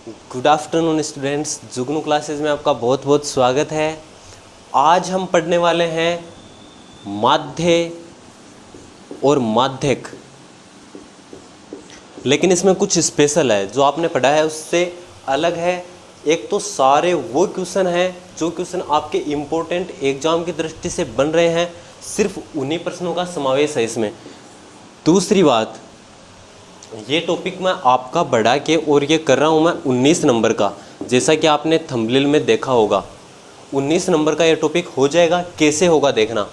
Good afternoon students, जुगनू classes में आपका बहुत बहुत स्वागत है। आज हम पढ़ने वाले हैं माध्य और माध्यक, लेकिन इसमें कुछ स्पेशल है। जो आपने पढ़ा है उससे अलग है। एक तो सारे वो क्वेश्चन हैं जो क्वेश्चन आपके इम्पोर्टेंट एग्जाम की दृष्टि से बन रहे हैं, सिर्फ उन्हीं प्रश्नों का समावेश है इसमें। दूसरी बात, ये टॉपिक मैं आपका बढ़ा के और ये कर रहा हूँ मैं 19 नंबर का, जैसा कि आपने थंबनेल में देखा होगा। 19 नंबर का ये टॉपिक हो जाएगा। कैसे होगा देखना।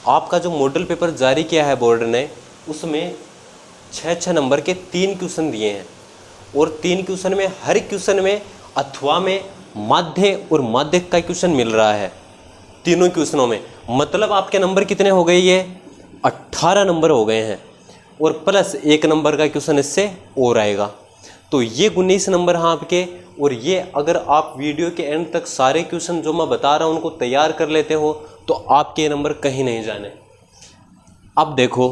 आपका जो मॉडल पेपर जारी किया है बोर्ड ने, उसमें 6 नंबर के 3 क्वेश्चन दिए हैं, और 3 क्वेश्चन में हर क्वेश्चन में अथवा में माध्य और माध्यक का क्वेश्चन मिल रहा है। तीनों क्वेश्चनों में मतलब आपके नंबर कितने हो गए? ये 18 नंबर हो गए हैं, और प्लस 1 नंबर का क्वेश्चन इससे और आएगा। तो ये 19 नंबर हैं आपके। और ये अगर आप वीडियो के एंड तक सारे क्वेश्चन जो मैं बता रहा हूँ उनको तैयार कर लेते हो तो आपके ये नंबर कहीं नहीं जाने। अब देखो,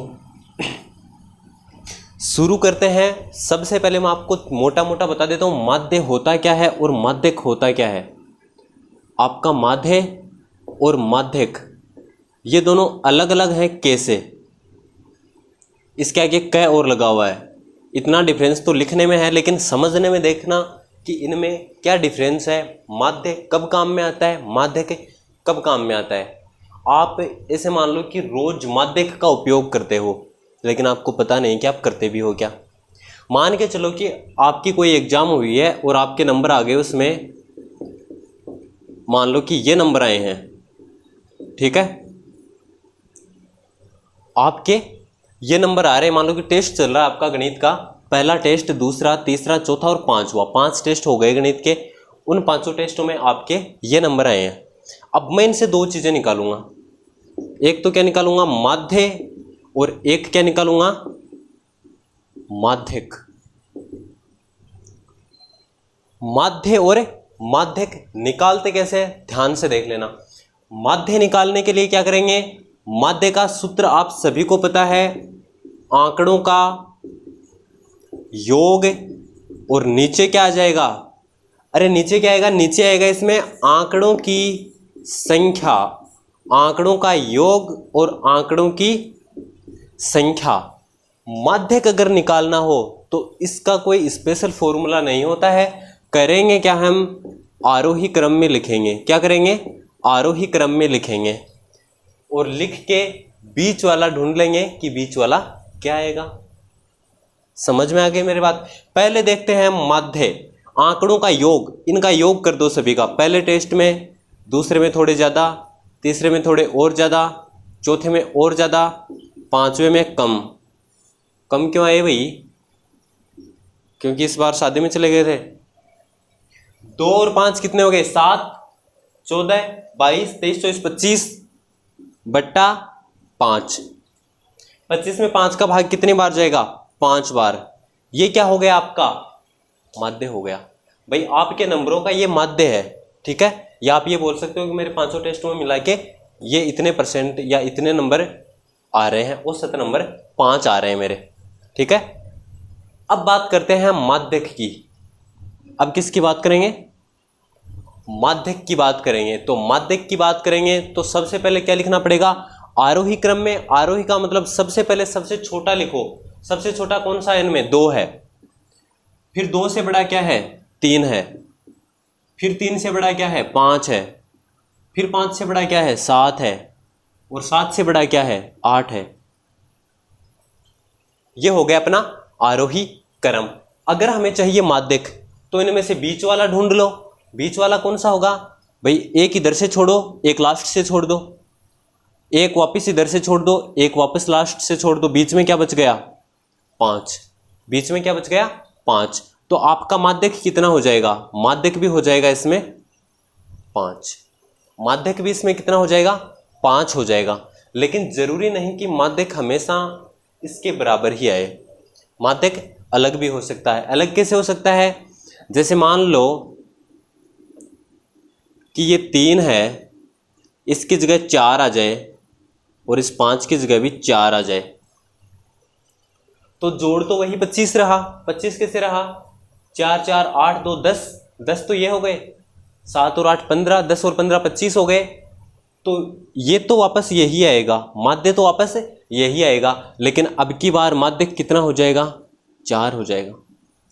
शुरू करते हैं। सबसे पहले मैं आपको मोटा मोटा बता देता हूँ माध्य होता क्या है और माध्यक होता क्या है। आपका माध्य और माध्यक ये दोनों अलग अलग हैं। कैसे? इसके आगे क और लगा हुआ है। इतना डिफरेंस तो लिखने में है, लेकिन समझने में देखना कि इनमें क्या डिफरेंस है। माध्य कब काम में आता है, माध्यक कब काम में आता है। आप ऐसे मान लो कि रोज माध्यक का उपयोग करते हो, लेकिन आपको पता नहीं कि आप करते भी हो क्या। मान के चलो कि आपकी कोई एग्जाम हुई है और आपके नंबर आ गए, उसमें मान लो कि ये नंबर आए हैं, ठीक है। आपके ये नंबर आ रहे हैं, मान लो कि टेस्ट चल रहा है आपका गणित का, पहला टेस्ट, दूसरा, तीसरा, चौथा और पांचवा। 5 टेस्ट हो गए गणित के। उन 5 टेस्टों में आपके ये नंबर आए हैं। अब मैं इनसे 2 चीजें निकालूंगा। एक तो क्या निकालूंगा? माध्य, और एक क्या निकालूंगा? माध्यक। माध्य और माध्यक निकालते कैसे है, ध्यान से देख लेना। माध्य निकालने के लिए क्या करेंगे? माध्य का सूत्र आप सभी को पता है, आंकड़ों का योग, और नीचे क्या आ जाएगा? अरे नीचे क्या आएगा? नीचे आएगा इसमें आंकड़ों की संख्या, आंकड़ों का योग और आंकड़ों की संख्या। माध्यक अगर निकालना हो तो इसका कोई स्पेशल फॉर्मूला नहीं होता है। करेंगे क्या? हम आरोही क्रम में लिखेंगे। क्या करेंगे? आरोही क्रम में लिखेंगे, और लिख के बीच वाला ढूंढ लेंगे कि बीच वाला क्या आएगा। समझ में आ गई मेरी बात? पहले देखते हैं माध्य। आंकड़ों का योग, इनका योग कर दो सभी का। पहले टेस्ट में, दूसरे में थोड़े ज़्यादा, तीसरे में थोड़े और ज़्यादा, चौथे में और ज़्यादा, पांचवे में कम। कम क्यों आए भाई? क्योंकि इस बार शादी में चले गए थे। 2 और 5 कितने हो गए? 7, 14, 22, 23, 24, 25 बट्टा 5। 25 में 5 का भाग कितनी बार जाएगा? 5 बार। ये क्या हो गया? आपका माध्य हो गया। भाई आपके नंबरों का ये माध्य है, ठीक है। या आप ये बोल सकते हो कि मेरे 500 टेस्टों में मिला के ये इतने % या इतने नंबर आ रहे हैं, औसत नंबर 5 आ रहे हैं मेरे, ठीक है। अब बात करते हैं माध्यक की। अब किसकी बात करेंगे? माध्यक की बात करेंगे। तो माध्यक की बात करेंगे तो सबसे पहले क्या लिखना पड़ेगा? आरोही क्रम में। आरोही का मतलब सबसे पहले सबसे छोटा लिखो। सबसे छोटा कौन सा है इनमें? 2 है। फिर 2 से बड़ा क्या है? 3 है। फिर 3 से बड़ा क्या है? 5 है। फिर 5 से बड़ा क्या है? 7 है। और 7 से बड़ा क्या है? 8 है। ये हो गया अपना आरोही क्रम। अगर हमें चाहिए माध्यक तो इनमें से बीच वाला ढूंढ लो। बीच वाला कौन सा होगा? भाई एक इधर से छोड़ो, एक लास्ट से छोड़ दो, एक वापस इधर से छोड़ दो, एक वापस लास्ट से छोड़ दो। बीच में क्या बच गया? 5। बीच में क्या बच गया? 5। तो आपका माध्यक कितना हो जाएगा? माध्यक भी हो जाएगा इसमें 5। माध्यक भी इसमें कितना हो जाएगा? 5 हो जाएगा। लेकिन जरूरी नहीं कि माध्यक हमेशा इसके बराबर ही आए। माध्यक अलग भी हो सकता है। अलग कैसे हो सकता है? जैसे मान लो कि ये 3 है, इसकी जगह 4 आ जाए, और इस 5 की जगह भी 4 आ जाए, तो जोड़ तो वही 25 रहा। 25 कैसे रहा? 4 4 8 2 10, 10 तो ये हो गए, 7 और 8 15, 10 और 15 25 हो गए। तो ये तो वापस यही आएगा, माध्य तो वापस यही आएगा, लेकिन अब की बार माध्य कितना हो जाएगा, 4 हो जाएगा।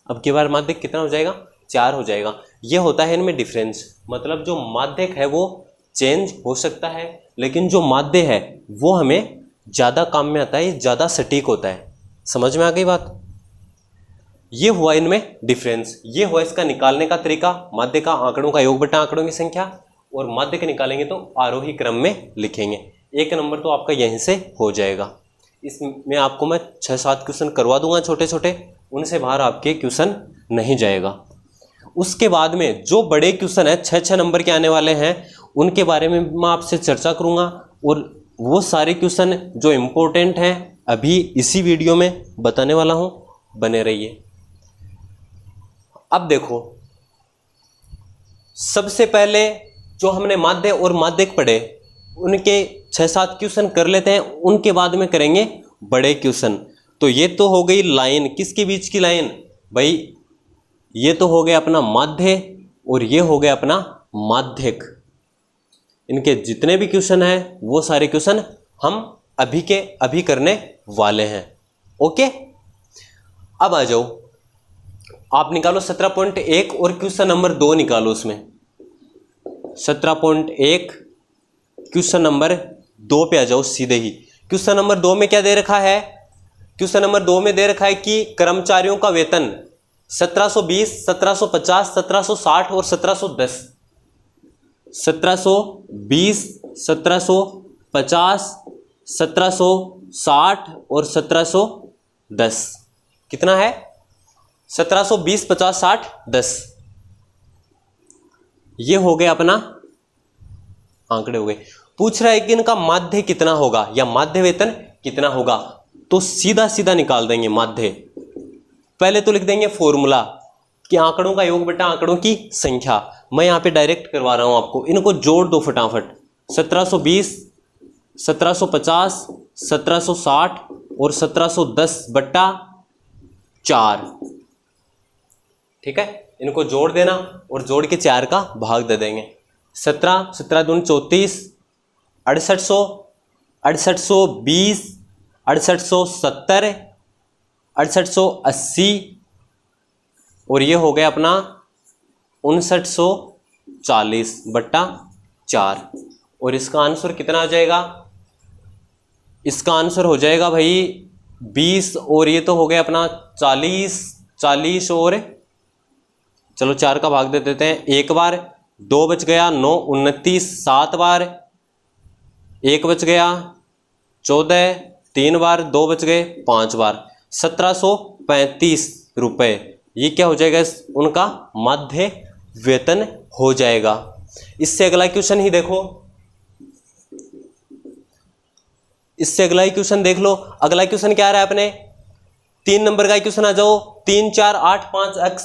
अब की बार माध्यक कितना हो जाएगा, 4 हो जाएगा। ये होता है इनमें डिफरेंस, मतलब जो माध्यक है वो चेंज हो सकता है, लेकिन जो माध्य है वो हमें ज़्यादा काम में आता है, ज़्यादा सटीक होता है। समझ में आ गई बात? ये हुआ इनमें डिफरेंस, ये हुआ इसका निकालने का तरीका, माध्य का आंकड़ों का योग बटा आंकड़ों की संख्या, और माध्य के निकालेंगे तो आरोही क्रम में लिखेंगे। 1 नंबर तो आपका यहीं से हो जाएगा। इसमें आपको मैं 6-7 क्वेश्चन करवा दूंगा छोटे छोटे, उनसे बाहर आपके क्वेश्चन नहीं जाएगा। उसके बाद में जो बड़े क्वेश्चन है 6-6 नंबर के आने वाले हैं, उनके बारे में मैं आपसे चर्चा करूंगा, और वो सारे क्वेश्चन जो इम्पोर्टेंट हैं अभी इसी वीडियो में बताने वाला हूं, बने रहिए। अब देखो, सबसे पहले जो हमने माध्य और माध्यक पढ़े उनके 6-7 क्वेश्चन कर लेते हैं, उनके बाद में करेंगे बड़े क्वेश्चन। तो ये तो हो गई लाइन, किसके बीच की लाइन भाई, ये तो हो गया अपना माध्य और ये हो गया अपना माध्यक। इनके जितने भी क्वेश्चन हैं वो सारे क्वेश्चन हम अभी के अभी करने वाले हैं। ओके, अब आ जाओ, आप निकालो 17.1 और क्वेश्चन नंबर 2 निकालो। उसमें 17.1 क्वेश्चन नंबर 2 पे आ जाओ सीधे ही। क्वेश्चन नंबर 2 में क्या दे रखा है, क्वेश्चन नंबर 2 में दे रखा है कि कर्मचारियों का वेतन 1720, 1750, 1760 और 1710। 1720, 1750, 1760 और 1710 कितना है, 1720, 50, 60, 10। ये हो गया अपना आंकड़े हो गए। पूछ रहा है कि इनका माध्य कितना होगा या माध्य वेतन कितना होगा, तो सीधा सीधा निकाल देंगे माध्य। पहले तो लिख देंगे फॉर्मूला कि आंकड़ों का योग बटा आंकड़ों की संख्या। मैं यहां पे डायरेक्ट करवा रहा हूं आपको, इनको जोड़ दो फटाफट। 1720, 1750, 1760 और 1710 बट्टा 4, ठीक है, इनको जोड़ देना और जोड़ के 4 का भाग दे देंगे। 17, 17 दूनी 34, 6800, 6820, 6870, 6880 और ये हो गया अपना 5940 बट्टा 4। और इसका आंसर कितना आ जाएगा, इसका आंसर हो जाएगा भाई 20, और ये तो हो गया अपना 40, 40 और चलो 4 का भाग दे देते हैं, 1 बार, 2 बच गया, 9, 29, 7 बार, 1 बच गया, 14, 3 बार, 2 बच गए, 5 बार, 1735 रुपये। ये क्या हो जाएगा, उनका माध्य वेतन हो जाएगा। इससे अगला क्वेश्चन ही देखो, इससे अगला ही क्वेश्चन देख लो। अगला क्वेश्चन क्या आ रहा है अपने, 3 नंबर का क्वेश्चन आ जाओ। 3 4 8 5 x,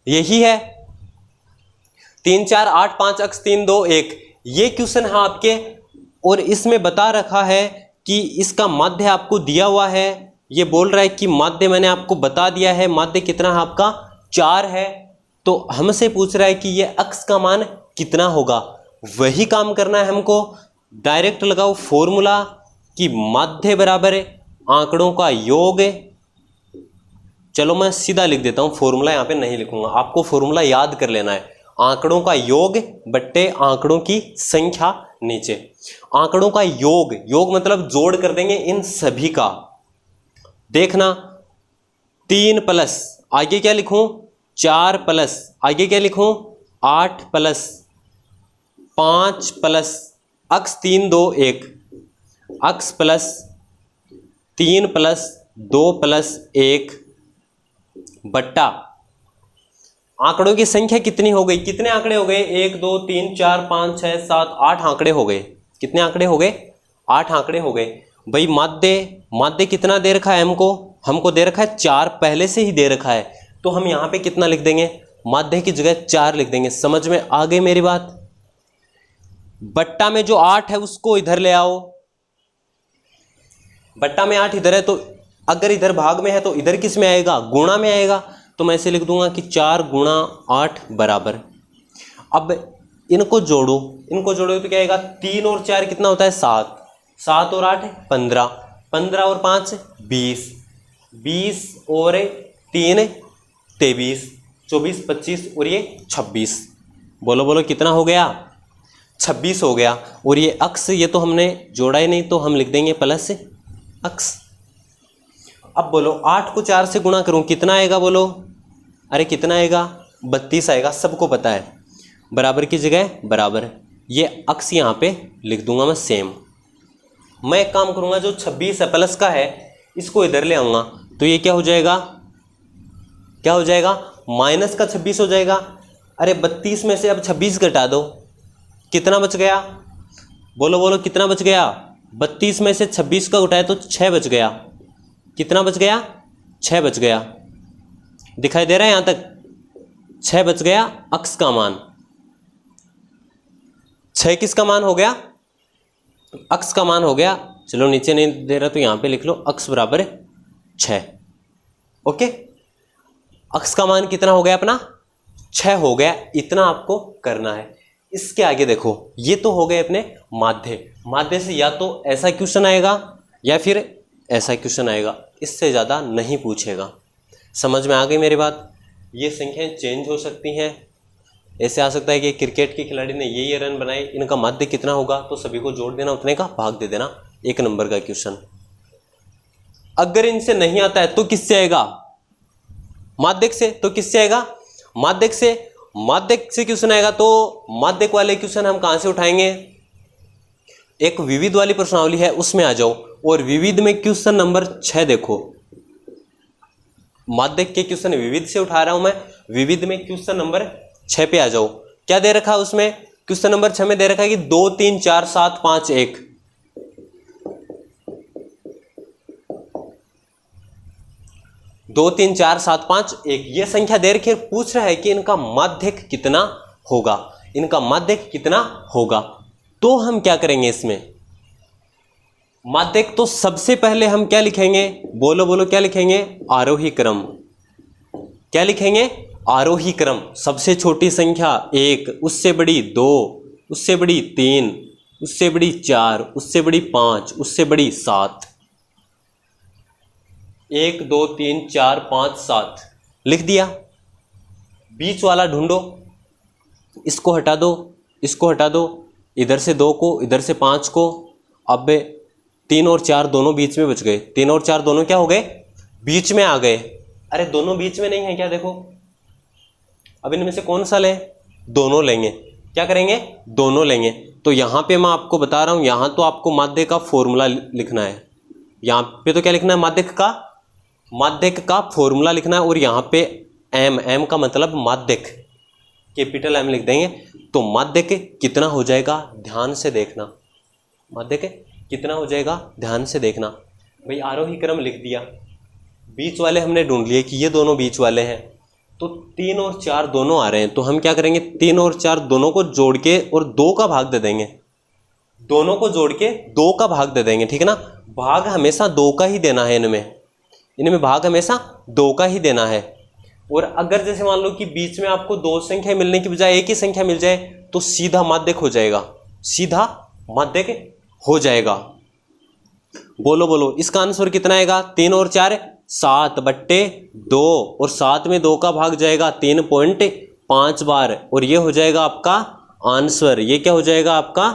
यही है 3 4 8 5 x 3 2 1, ये क्वेश्चन है आपके। और इसमें बता रखा है कि इसका माध्य आपको दिया हुआ है, ये बोल रहा है कि माध्य मैंने आपको बता दिया है, माध्य कितना है आपका 4 है। तो हमसे पूछ रहा है कि ये x का मान कितना होगा, वही काम करना है हमको। डायरेक्ट लगाओ फॉर्मूला कि माध्य बराबर है आंकड़ों का योग। चलो मैं सीधा लिख देता हूं, फॉर्मूला यहां पे नहीं लिखूंगा, आपको फॉर्मूला याद कर लेना है। आंकड़ों का योग बट्टे आंकड़ों की संख्या नीचे। आंकड़ों का योग, योग मतलब जोड़ कर देंगे इन सभी का। देखना 3 प्लस आगे क्या लिखूं, 4 प्लस आगे क्या लिखूं, 8 plus 5 plus x 3 2 1, x plus 3 plus 2 plus 1 बट्टा आंकड़ों की संख्या कितनी हो गई, कितने आंकड़े हो गए, 1 2 3 4 5 6 7 8 आंकड़े हो गए। कितने आंकड़े हो गए, 8 आंकड़े हो गए। भाई माध्य कितना दे रखा है हमको दे रखा है 4, पहले से ही दे रखा है। तो हम यहां पे कितना लिख देंगे, माध्य की जगह 4 लिख देंगे। समझ में आ गई मेरी बात। बट्टा में जो 8 है उसको इधर ले आओ, बट्टा में 8 इधर है तो अगर इधर भाग में है तो इधर किस में आएगा, गुणा में आएगा। तो मैं ऐसे लिख दूंगा कि 4 गुणा 8 बराबर। अब इनको जोड़ो, इनको जोड़ो तो क्या आएगा, 3 और 4 कितना होता है 7, 7 और 8 15, 15 और 5 20, 20 और 3 23, 24 25 और ये 26। बोलो बोलो कितना हो गया, 26 हो गया। और ये अक्स, ये तो हमने जोड़ा ही नहीं तो हम लिख देंगे प्लस अक्स। अब बोलो 8 को 4 से गुणा करूं कितना आएगा, बोलो अरे कितना आएगा, 32 आएगा, सबको पता है। बराबर की जगह बराबर, ये अक्स यहाँ पे लिख दूंगा मैं सेम। मैं एक काम करूंगा, जो 26 है प्लस का है इसको इधर ले आऊंगा तो ये क्या हो जाएगा, क्या हो जाएगा, माइनस का 26 हो जाएगा। अरे 32 में से अब 26 घटा दो, कितना बच गया, बोलो बोलो कितना बच गया, 32 में से 26 का उठाए तो 6 बच गया। कितना बच गया, 6 बच गया। दिखाई दे रहा है यहां तक, 6 बच गया अक्स का मान। 6 किसका मान हो गया, अक्स का मान हो गया। चलो नीचे नहीं दे रहा तो यहां पे लिख लो अक्स बराबर 6। ओके, अक्स का मान कितना हो गया अपना, 6 हो गया। इतना आपको करना है। इसके आगे देखो, ये तो हो गए अपने माध्य। माध्य से या तो ऐसा क्वेश्चन आएगा या फिर ऐसा क्वेश्चन आएगा, इससे ज़्यादा नहीं पूछेगा। समझ में आ गई मेरी बात। ये संख्याएं चेंज हो सकती हैं, ऐसे आ सकता है कि क्रिकेट के खिलाड़ी ने ये रन बनाए, इनका माध्य कितना होगा, तो सभी को जोड़ देना, उतने का भाग दे देना, 1 नंबर का क्वेश्चन। अगर इनसे नहीं आता है तो किससे आएगा, माध्यक से। तो किससे आएगा, माध्यक से। माध्यक से क्वेश्चन आएगा तो माध्यक वाले क्वेश्चन हम कहां से उठाएंगे, एक विविध वाली प्रश्नावली है उसमें आ जाओ, और विविध में क्वेश्चन नंबर 6 देखो। माध्यक के क्वेश्चन विविध से उठा रहा हूं मैं, विविध में क्वेश्चन नंबर 6 पे आ जाओ। क्या दे रखा है उसमें, क्वेश्चन नंबर 6 में दे रखा है कि 2 3 4 7 5 1। 2 3 4 7 5 1 ये संख्या दे रखी है। पूछ रहा है कि इनका माध्यक कितना होगा, इनका माध्यक कितना होगा। तो हम क्या करेंगे इसमें, माध्यक तो सबसे पहले हम क्या लिखेंगे, बोलो बोलो क्या लिखेंगे, आरोही क्रम। क्या लिखेंगे, आरोही क्रम। सबसे छोटी संख्या 1, उससे बड़ी 2, उससे बड़ी 3, उससे बड़ी 4, उससे बड़ी 5, उससे बड़ी 7। 1 2 3 4 5 7 लिख दिया। बीच वाला ढूंढो, इसको हटा दो, इसको हटा दो, इधर से 2 को, इधर से 5 को। अब 3 और 4 दोनों बीच में बच गए। 3 और 4 दोनों क्या हो गए, बीच में आ गए। अरे दोनों बीच में नहीं है क्या, देखो अब इनमें से कौन सा लें, दोनों लेंगे। क्या करेंगे, दोनों लेंगे। तो यहां पे मैं आपको बता रहा हूं, यहां तो आपको माध्यक का फॉर्मूला लिखना है। यहां पे तो क्या लिखना है, माध्यक का फॉर्मूला लिखना है। और यहां पे एम का मतलब माध्यक, कैपिटल एम लिख देंगे। तो माध्यक कितना हो जाएगा, ध्यान से देखना, माध्यक कितना हो जाएगा, ध्यान से देखना। भाई आरोही क्रम लिख दिया, बीच वाले हमने ढूंढ लिए कि ये दोनों बीच वाले हैं। तो 3 और 4 दोनों आ रहे हैं, तो हम क्या करेंगे, 3 और 4 दोनों को जोड़ के और 2 का भाग दे देंगे। दोनों को जोड़ के 2 का भाग दे देंगे, ठीक है ना। भाग हमेशा 2 का ही देना है, इनमें भाग हमेशा 2 का ही देना है। और अगर जैसे मान लो कि बीच में आपको 2 संख्या मिलने की बजाय एक ही संख्या मिल जाए तो सीधा माध्यक हो जाएगा, सीधा माध्यक हो जाएगा। बोलो बोलो इसका आंसर कितना आएगा, 3 और 4 7/2, और 7 में 2 का भाग जाएगा 3.5 बार, और ये हो जाएगा आपका आंसर। ये क्या हो जाएगा, आपका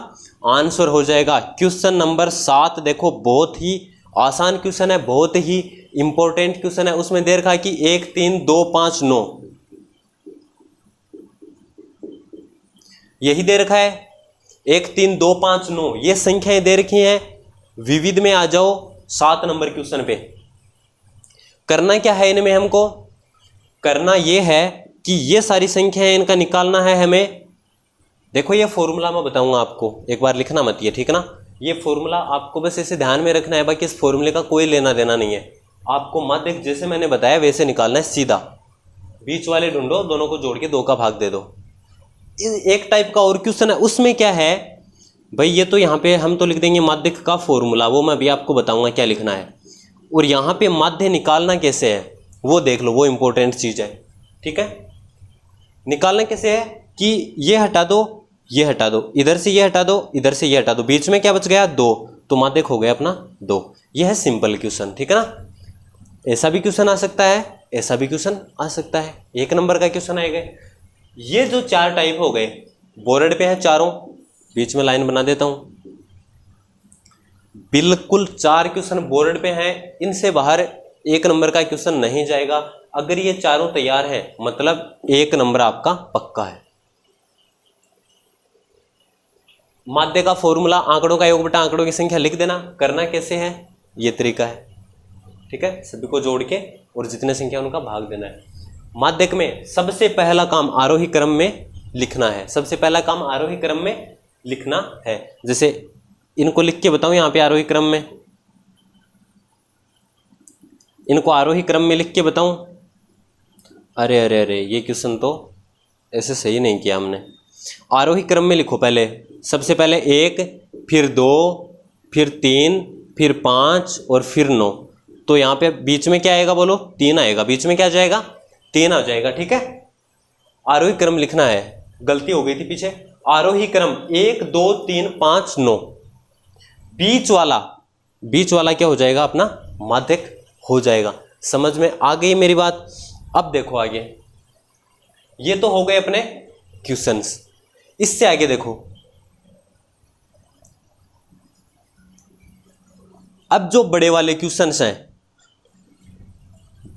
आंसर हो जाएगा। क्वेश्चन नंबर 7 देखो, बहुत ही आसान क्वेश्चन है, बहुत ही इंपॉर्टेंट क्वेश्चन है। उसमें दे रखा है कि 1 3 2 5 9, यही दे रखा है 1 3 2 5 9, ये संख्याएं दे रखी हैं। विविध में आ जाओ 7 नंबर क्वेश्चन पे। करना क्या है इनमें, हमको करना ये है कि ये सारी संख्याएं इनका निकालना है हमें। देखो ये फॉर्मूला मैं बताऊंगा आपको, एक बार लिखना मत ये, ठीक है ना। ये फॉर्मूला आपको बस ऐसे ध्यान में रखना है, बाकी इस फॉर्मूले का कोई लेना देना नहीं है। आपको माध्यक जैसे मैंने बताया वैसे निकालना है, सीधा बीच वाले ढूंढो, दोनों को जोड़ के 2 का भाग दे दो। एक टाइप का और क्वेश्चन है, उसमें क्या है भाई, ये तो यहाँ पे हम तो लिख देंगे माध्यक का फॉर्मूला, वो मैं भी आपको बताऊंगा क्या लिखना है। और यहाँ पे माध्य निकालना कैसे है वो देख लो, वो इंपॉर्टेंट चीज़ है। ठीक है, निकालना कैसे है कि ये हटा दो, ये हटा दो, इधर से ये हटा दो, इधर से ये हटा दो, बीच में क्या बच गया 2, तो माध्यक हो गया अपना 2। यह है सिंपल क्वेश्चन। ठीक है ना, ऐसा भी क्वेश्चन आ सकता है, ऐसा भी क्वेश्चन आ सकता है, 1 नंबर का क्वेश्चन आएगा। ये जो 4 टाइप हो गए बोर्ड पे है चारों, बीच में लाइन बना देता हूं, बिल्कुल 4 क्वेश्चन बोर्ड पे हैं, इनसे बाहर 1 नंबर का क्वेश्चन नहीं जाएगा। अगर ये चारों तैयार है मतलब 1 नंबर आपका पक्का है। माध्य का फॉर्मूला आंकड़ों का योग बटा आंकड़ों की संख्या लिख देना। करना कैसे है, ये तरीका है। ठीक है, सभी को जोड़ के और जितने संख्या उनका भाग देना है। माध्यक में सबसे पहला काम आरोही क्रम में लिखना है, सबसे पहला काम आरोही क्रम में लिखना है। जैसे इनको लिख के बताऊं, यहां पे आरोही क्रम में, इनको आरोही क्रम में लिख के बताऊं। अरे अरे अरे, ये क्वेश्चन तो ऐसे सही नहीं किया हमने। आरोही क्रम में लिखो, पहले सबसे पहले 1, फिर 2, फिर 3, फिर 5 और फिर 9। तो यहाँ पे बीच में क्या आएगा बोलो, 3 आएगा। बीच में क्या आ जाएगा, 3 आ जाएगा। ठीक है, आरोही क्रम लिखना है, गलती हो गई थी पीछे। आरोही क्रम 1 2 3 5 9, बीच वाला क्या हो जाएगा अपना माध्यक हो जाएगा। समझ में आ गई मेरी बात। अब देखो आगे, ये तो हो गए अपने क्वेश्चंस। इससे आगे देखो, अब जो बड़े वाले क्वेश्चंस हैं,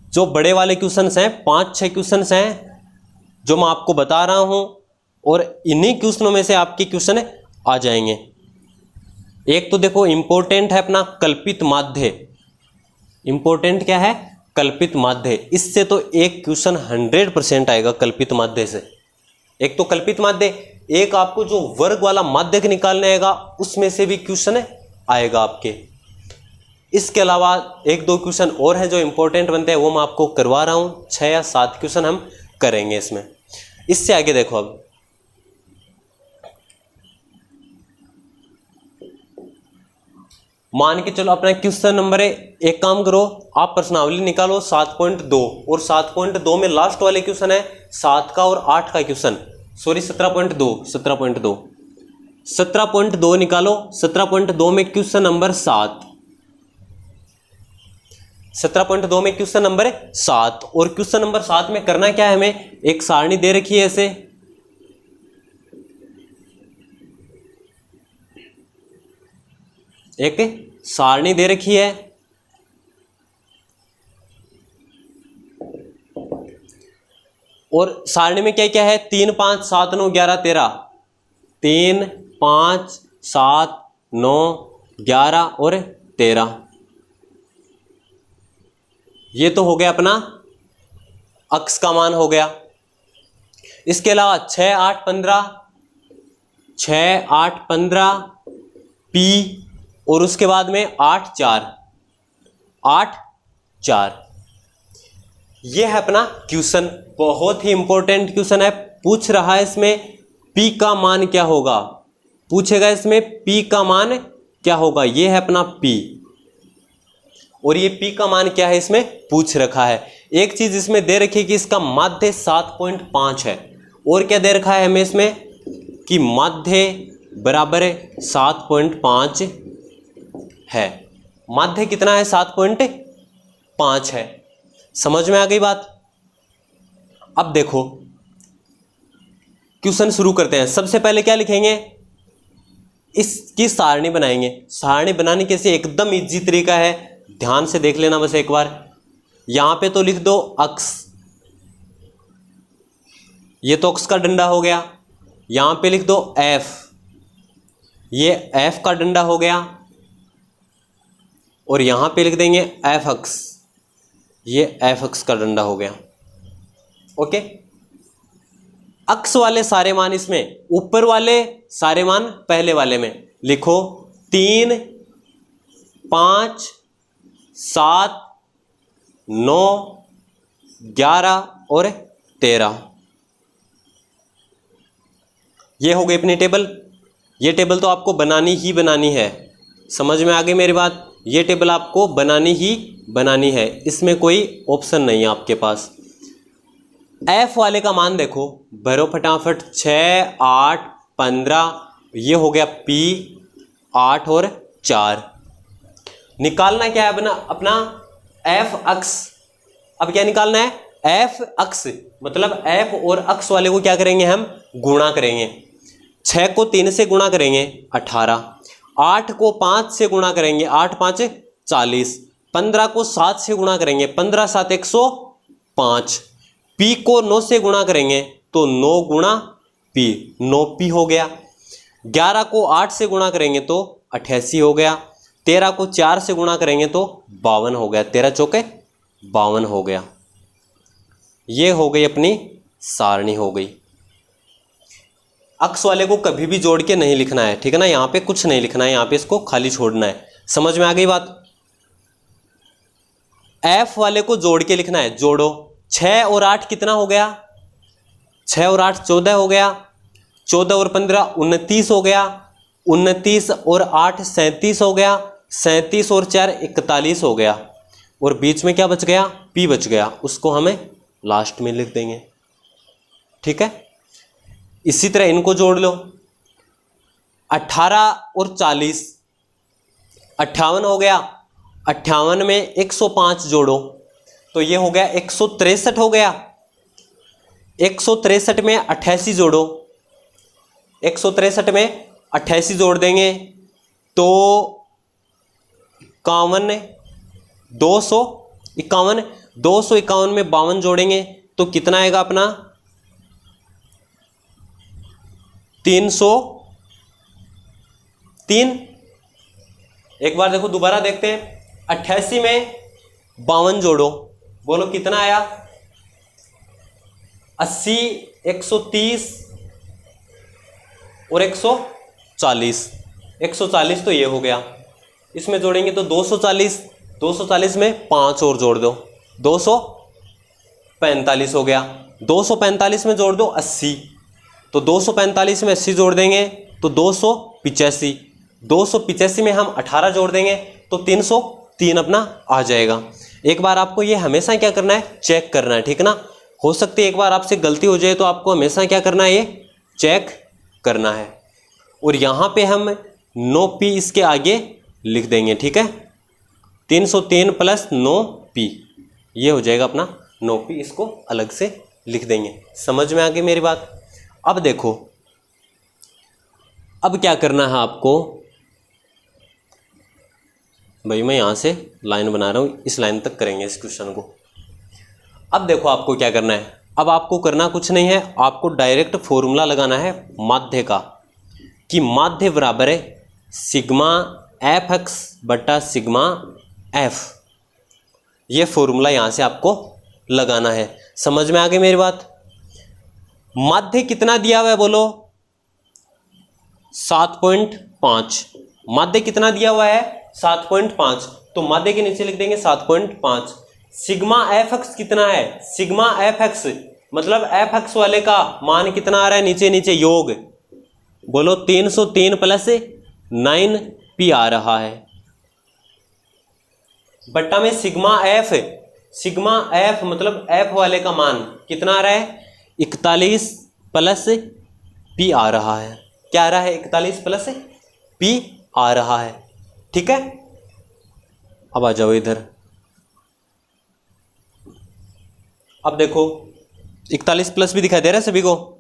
जो बड़े वाले क्वेश्चंस हैं 5-6 क्वेश्चंस हैं जो मैं आपको बता रहा हूं, और इन्हीं क्वेश्चनों में से आपके क्वेश्चन आ जाएंगे। एक तो देखो इंपॉर्टेंट है अपना कल्पित माध्य। इंपॉर्टेंट क्या है, कल्पित माध्य। इससे तो एक क्वेश्चन 100% आएगा कल्पित माध्य से। एक तो कल्पित माध्य, एक आपको जो वर्ग वाला माध्यक निकालने आएगा उसमें से भी क्वेश्चन आएगा आपके। इसके अलावा 1-2 क्वेश्चन और हैं जो इंपॉर्टेंट बनते हैं, वो मैं आपको करवा रहा हूं। 6 या 7 क्वेश्चन हम करेंगे इसमें। इससे आगे देखो, अब मान के चलो अपना क्वेश्चन नंबर है, एक काम करो आप प्रश्नावली निकालो 7.2, और 7.2 में लास्ट वाले क्वेश्चन है 7 का और 8 का क्वेश्चन, सॉरी 17.2 निकालो। 17.2 में क्वेश्चन नंबर 7, 17.2 में क्वेश्चन नंबर 7। और क्वेश्चन नंबर 7 में करना क्या है, हमें एक सारणी दे रखी है ऐसे, एक सारणी दे रखी है, और सारणी में क्या क्या है, 3 5 7 9 11 13, 3 5 7 9 11 और 13। ये तो हो गया अपना अक्ष का मान हो गया। इसके अलावा 6 8 15, 6 8 15 पी, और उसके बाद में 8 4, 8 4। ये है अपना क्वेश्चन, बहुत ही इंपॉर्टेंट क्वेश्चन है। पूछ रहा है इसमें पी का मान क्या होगा, पूछेगा इसमें पी का मान क्या होगा। ये है अपना पी, और ये पी का मान क्या है इसमें पूछ रखा है। एक चीज इसमें दे रखी है कि इसका माध्य 7.5 है, और क्या दे रखा है हमें इसमें कि माध्य बराबर 7.5 है। माध्य कितना है, 7.5 है। समझ में आ गई बात। अब देखो क्वेश्चन शुरू करते हैं। सबसे पहले क्या लिखेंगे, इसकी सारणी बनाएंगे। सारणी बनाने कैसे, एकदम इजी तरीका है, ध्यान से देख लेना बस एक बार। यहां पे तो लिख दो अक्ष, ये तो अक्ष का डंडा हो गया। यहां पे लिख दो एफ, ये एफ का डंडा हो गया, और यहां पे लिख देंगे एफ अक्ष, ये एफ अक्ष का डंडा हो गया। ओके, अक्ष वाले सारे मान इसमें, ऊपर वाले सारे मान पहले वाले में लिखो। 3 5 7 9 11 और 13, ये हो गई अपनी टेबल। ये टेबल तो आपको बनानी ही बनानी है। समझ में आ गई मेरी बात। ये टेबल आपको बनानी ही बनानी है, इसमें कोई ऑप्शन नहीं है आपके पास। एफ वाले का मान देखो, भरो फटाफट। 6, 8, 15, ये हो गया पी 8 और 4। निकालना क्या है अपना एफ अक्स। अब क्या निकालना है? एफ अक्स, मतलब एफ और अक्स वाले को क्या करेंगे हम? गुणा करेंगे। 6 को 3 से गुणा करेंगे 18, 8 को 5 से गुणा करेंगे 8 5 40, 15 को 7 से गुणा करेंगे 15 7 105, पी को 9 से गुणा करेंगे तो 9 गुणा पी, 9 पी हो गया। 11 को 8 से गुणा करेंगे तो 88 हो गया। 13 को 4 से गुणा करेंगे तो 52 हो गया। 13 चौके 52 हो गया। ये हो गई अपनी सारणी हो गई। अक्स वाले को कभी भी जोड़ के नहीं लिखना है, ठीक है ना। यहाँ पे कुछ नहीं लिखना है, यहाँ पे इसको खाली छोड़ना है। समझ में आ गई बात? एफ वाले को जोड़ के लिखना है। जोड़ो। 6 और 8 कितना हो गया? 6 और 8 14 हो गया। 14 और 15 29 हो गया। 29 और 8 37 हो गया। 37 और 4 41 हो गया। और बीच में क्या बच गया? पी बच गया। उसको हमें लास्ट में लिख देंगे, ठीक है। इसी तरह इनको जोड़ लो। 18 और 40 58 हो गया। 58 में 105 जोड़ो तो ये हो गया 163 हो गया। 163 में 88 जोड़ो, 163 में 88 जोड़ देंगे तो 51, 251, 251 में 52 जोड़ेंगे तो कितना आएगा अपना? 303। एक बार देखो, दोबारा देखते हैं। 88 में 52 जोड़ो, बोलो कितना आया? 80, 130 और 140। 140 तो ये हो गया। इसमें जोड़ेंगे तो 240। 240 में 5 और जोड़ दो, 245 हो गया। 245 में जोड़ दो 80, तो 245 में 80 जोड़ देंगे तो 285। 285 में हम 18 जोड़ देंगे तो 303 अपना आ जाएगा। एक बार आपको ये हमेशा क्या करना है? चेक करना है, ठीक है ना। हो सकती है एक बार आपसे गलती हो जाए, तो आपको हमेशा क्या करना है? ये चेक करना है। और यहाँ पे हम 9p इसके आगे लिख देंगे, ठीक है। 303 प्लस 9p, ये हो जाएगा अपना 9p। इसको अलग से लिख देंगे। समझ में आ गई मेरी बात? अब देखो, अब क्या करना है आपको भाई। मैं यहाँ से लाइन बना रहा हूँ, इस लाइन तक करेंगे इस क्वेश्चन को। अब देखो आपको क्या करना है। अब आपको करना कुछ नहीं है, आपको डायरेक्ट फॉर्मूला लगाना है माध्य का, कि माध्य बराबर है सिग्मा एफ एक्स बटा सिग्मा एफ। ये फॉर्मूला यहाँ से आपको लगाना है। समझ में आ गई मेरी बात? माध्य कितना दिया हुआ है बोलो? 7.5। माध्य कितना दिया हुआ है? 7.5। तो माध्य के नीचे लिख देंगे 7.5। सिग्मा एफ एक्स कितना है? सिग्मा एफ एक्स मतलब एफ एक्स वाले का मान कितना आ रहा है? नीचे नीचे योग, बोलो 303 प्लस 9p आ रहा है। बट्टा में सिग्मा एफ मतलब एफ वाले का मान कितना आ रहा है? 41 प्लस p आ रहा है। क्या आ रहा है? 41 प्लस p आ रहा है, ठीक है। अब आ जाओ इधर। अब देखो 41 प्लस भी दिखाई दे रहा है सभी को?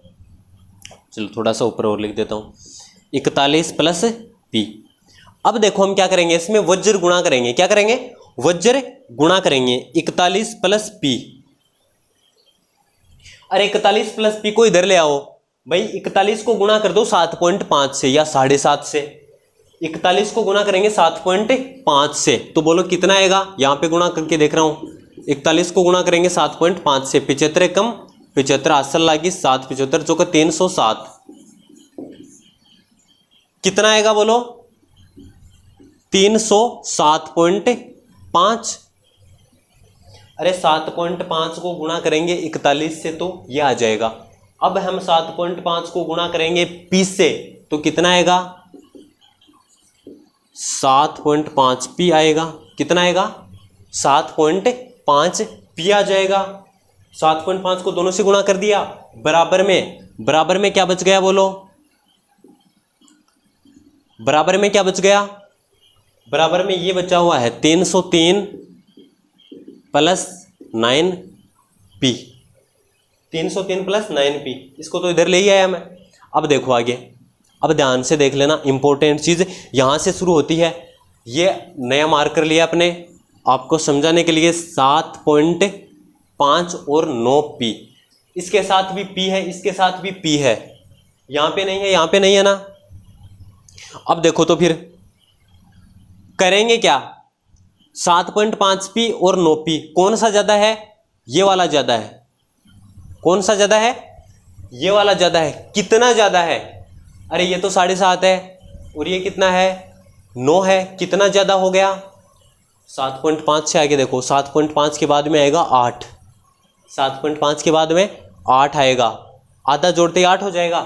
चलो थोड़ा सा ऊपर और लिख देता हूँ, 41 प्लस p। अब देखो हम क्या करेंगे, इसमें वज्र गुणा करेंगे। क्या करेंगे? वज्र गुणा करेंगे। 41 प्लस p। अरे 41 प्लस p को इधर ले आओ भाई। 41 को गुणा कर दो 7.5 से या 7.5 से। 41 को गुणा करेंगे 7.5 से तो बोलो कितना आएगा? यहाँ पे गुणा करके देख रहा हूँ। 41 को गुणा करेंगे 7.5 से, 75 कम 75 आसल लागी 7 75 चौका 307। कितना आएगा बोलो? 307.5। अरे 7.5 को गुणा करेंगे 41 से तो ये आ जाएगा। अब हम 7.5 को गुणा करेंगे 20 से तो कितना आएगा? 7.5p आएगा। कितना आएगा? 7.5p आ जाएगा। 7.5 को दोनों से गुणा कर दिया, बराबर में क्या बच गया बोलो? बराबर में क्या बच गया? बराबर में ये बचा हुआ है 303 प्लस 9p। 303 प्लस 9p, इसको तो इधर ले ही आया मैं। अब देखो आगे, अब ध्यान से देख लेना, इंपॉर्टेंट चीज़ यहाँ से शुरू होती है। ये नया मार्कर लिया अपने आपको समझाने के लिए, 7.5 और 9p। इसके साथ भी p है, इसके साथ भी p है, यहाँ पे नहीं है, यहाँ पे नहीं है ना। अब देखो तो फिर करेंगे क्या? 7.5p और 9p, कौन सा ज़्यादा है? ये वाला ज़्यादा है। कौन सा ज़्यादा है? ये वाला ज़्यादा है। कितना ज़्यादा है? अरे ये तो 7.5 है और ये कितना है? 9 है। कितना ज़्यादा हो गया? 7.5 से आगे देखो, 7.5 के बाद में आएगा 8। 7.5 के बाद में 8 आएगा, आधा जोड़ते ही 8 हो जाएगा।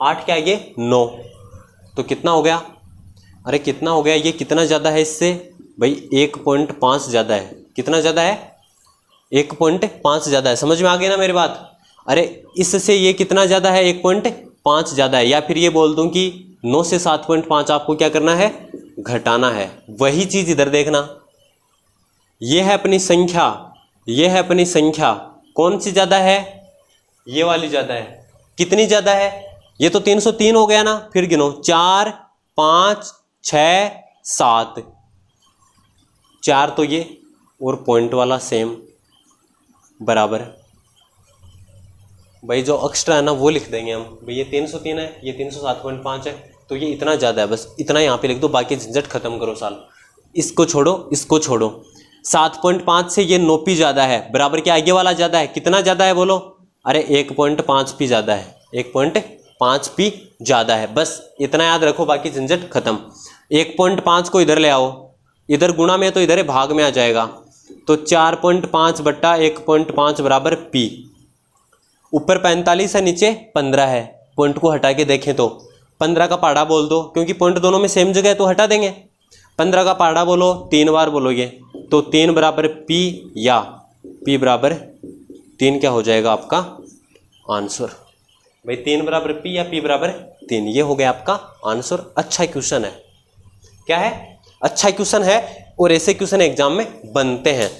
8 के आगे 9, तो कितना हो गया? अरे कितना हो गया? ये कितना ज़्यादा है इससे? भाई 1.5 ज़्यादा है। कितना ज़्यादा है? 1.5 ज़्यादा है। समझ में आ गई ना मेरी बात? अरे इससे ये कितना ज़्यादा है? 1.5 ज़्यादा है। या फिर ये बोल दूं कि 9 से 7.5 आपको क्या करना है? घटाना है। वही चीज़ इधर देखना, ये है अपनी संख्या, ये है अपनी संख्या। कौन सी ज़्यादा है? ये वाली ज़्यादा है। कितनी ज़्यादा है? ये तो 303 हो गया ना। फिर गिनो, 4 5 6 7, 4 तो ये और पॉइंट वाला सेम बराबर। भाई जो एक्स्ट्रा है ना वो लिख देंगे हम। भाई ये 303 है, ये 307.5 है, तो ये इतना ज़्यादा है, बस इतना यहाँ पे लिख दो, बाकी झंझट खत्म करो साल। इसको छोड़ो, इसको छोड़ो। 7.5 से ये 9p ज़्यादा है, बराबर के आगे वाला ज़्यादा है। कितना ज़्यादा है बोलो? अरे 1.5p ज़्यादा है, 1.5p ज़्यादा है। बस इतना याद रखो, बाकी झंझट खत्म। 1.5 को इधर ले आओ, इधर गुणा में तो इधर भाग में आ जाएगा, तो 4.5 बट्टा 1.5 बराबर p। ऊपर 45 है, नीचे 15 है। पॉइंट को हटा के देखें तो 15 का पहाड़ा बोल दो, क्योंकि पॉइंट दोनों में सेम जगह है तो हटा देंगे। 15 का पहाड़ा बोलो, 3 बार बोलोगे तो 3 बराबर p या p बराबर 3 क्या हो जाएगा आपका आंसर? भाई 3 बराबर p या p बराबर 3, ये हो गया आपका आंसर। अच्छा क्वेश्चन है। क्या है? अच्छा क्वेश्चन है, और ऐसे क्वेश्चन एग्जाम में बनते हैं।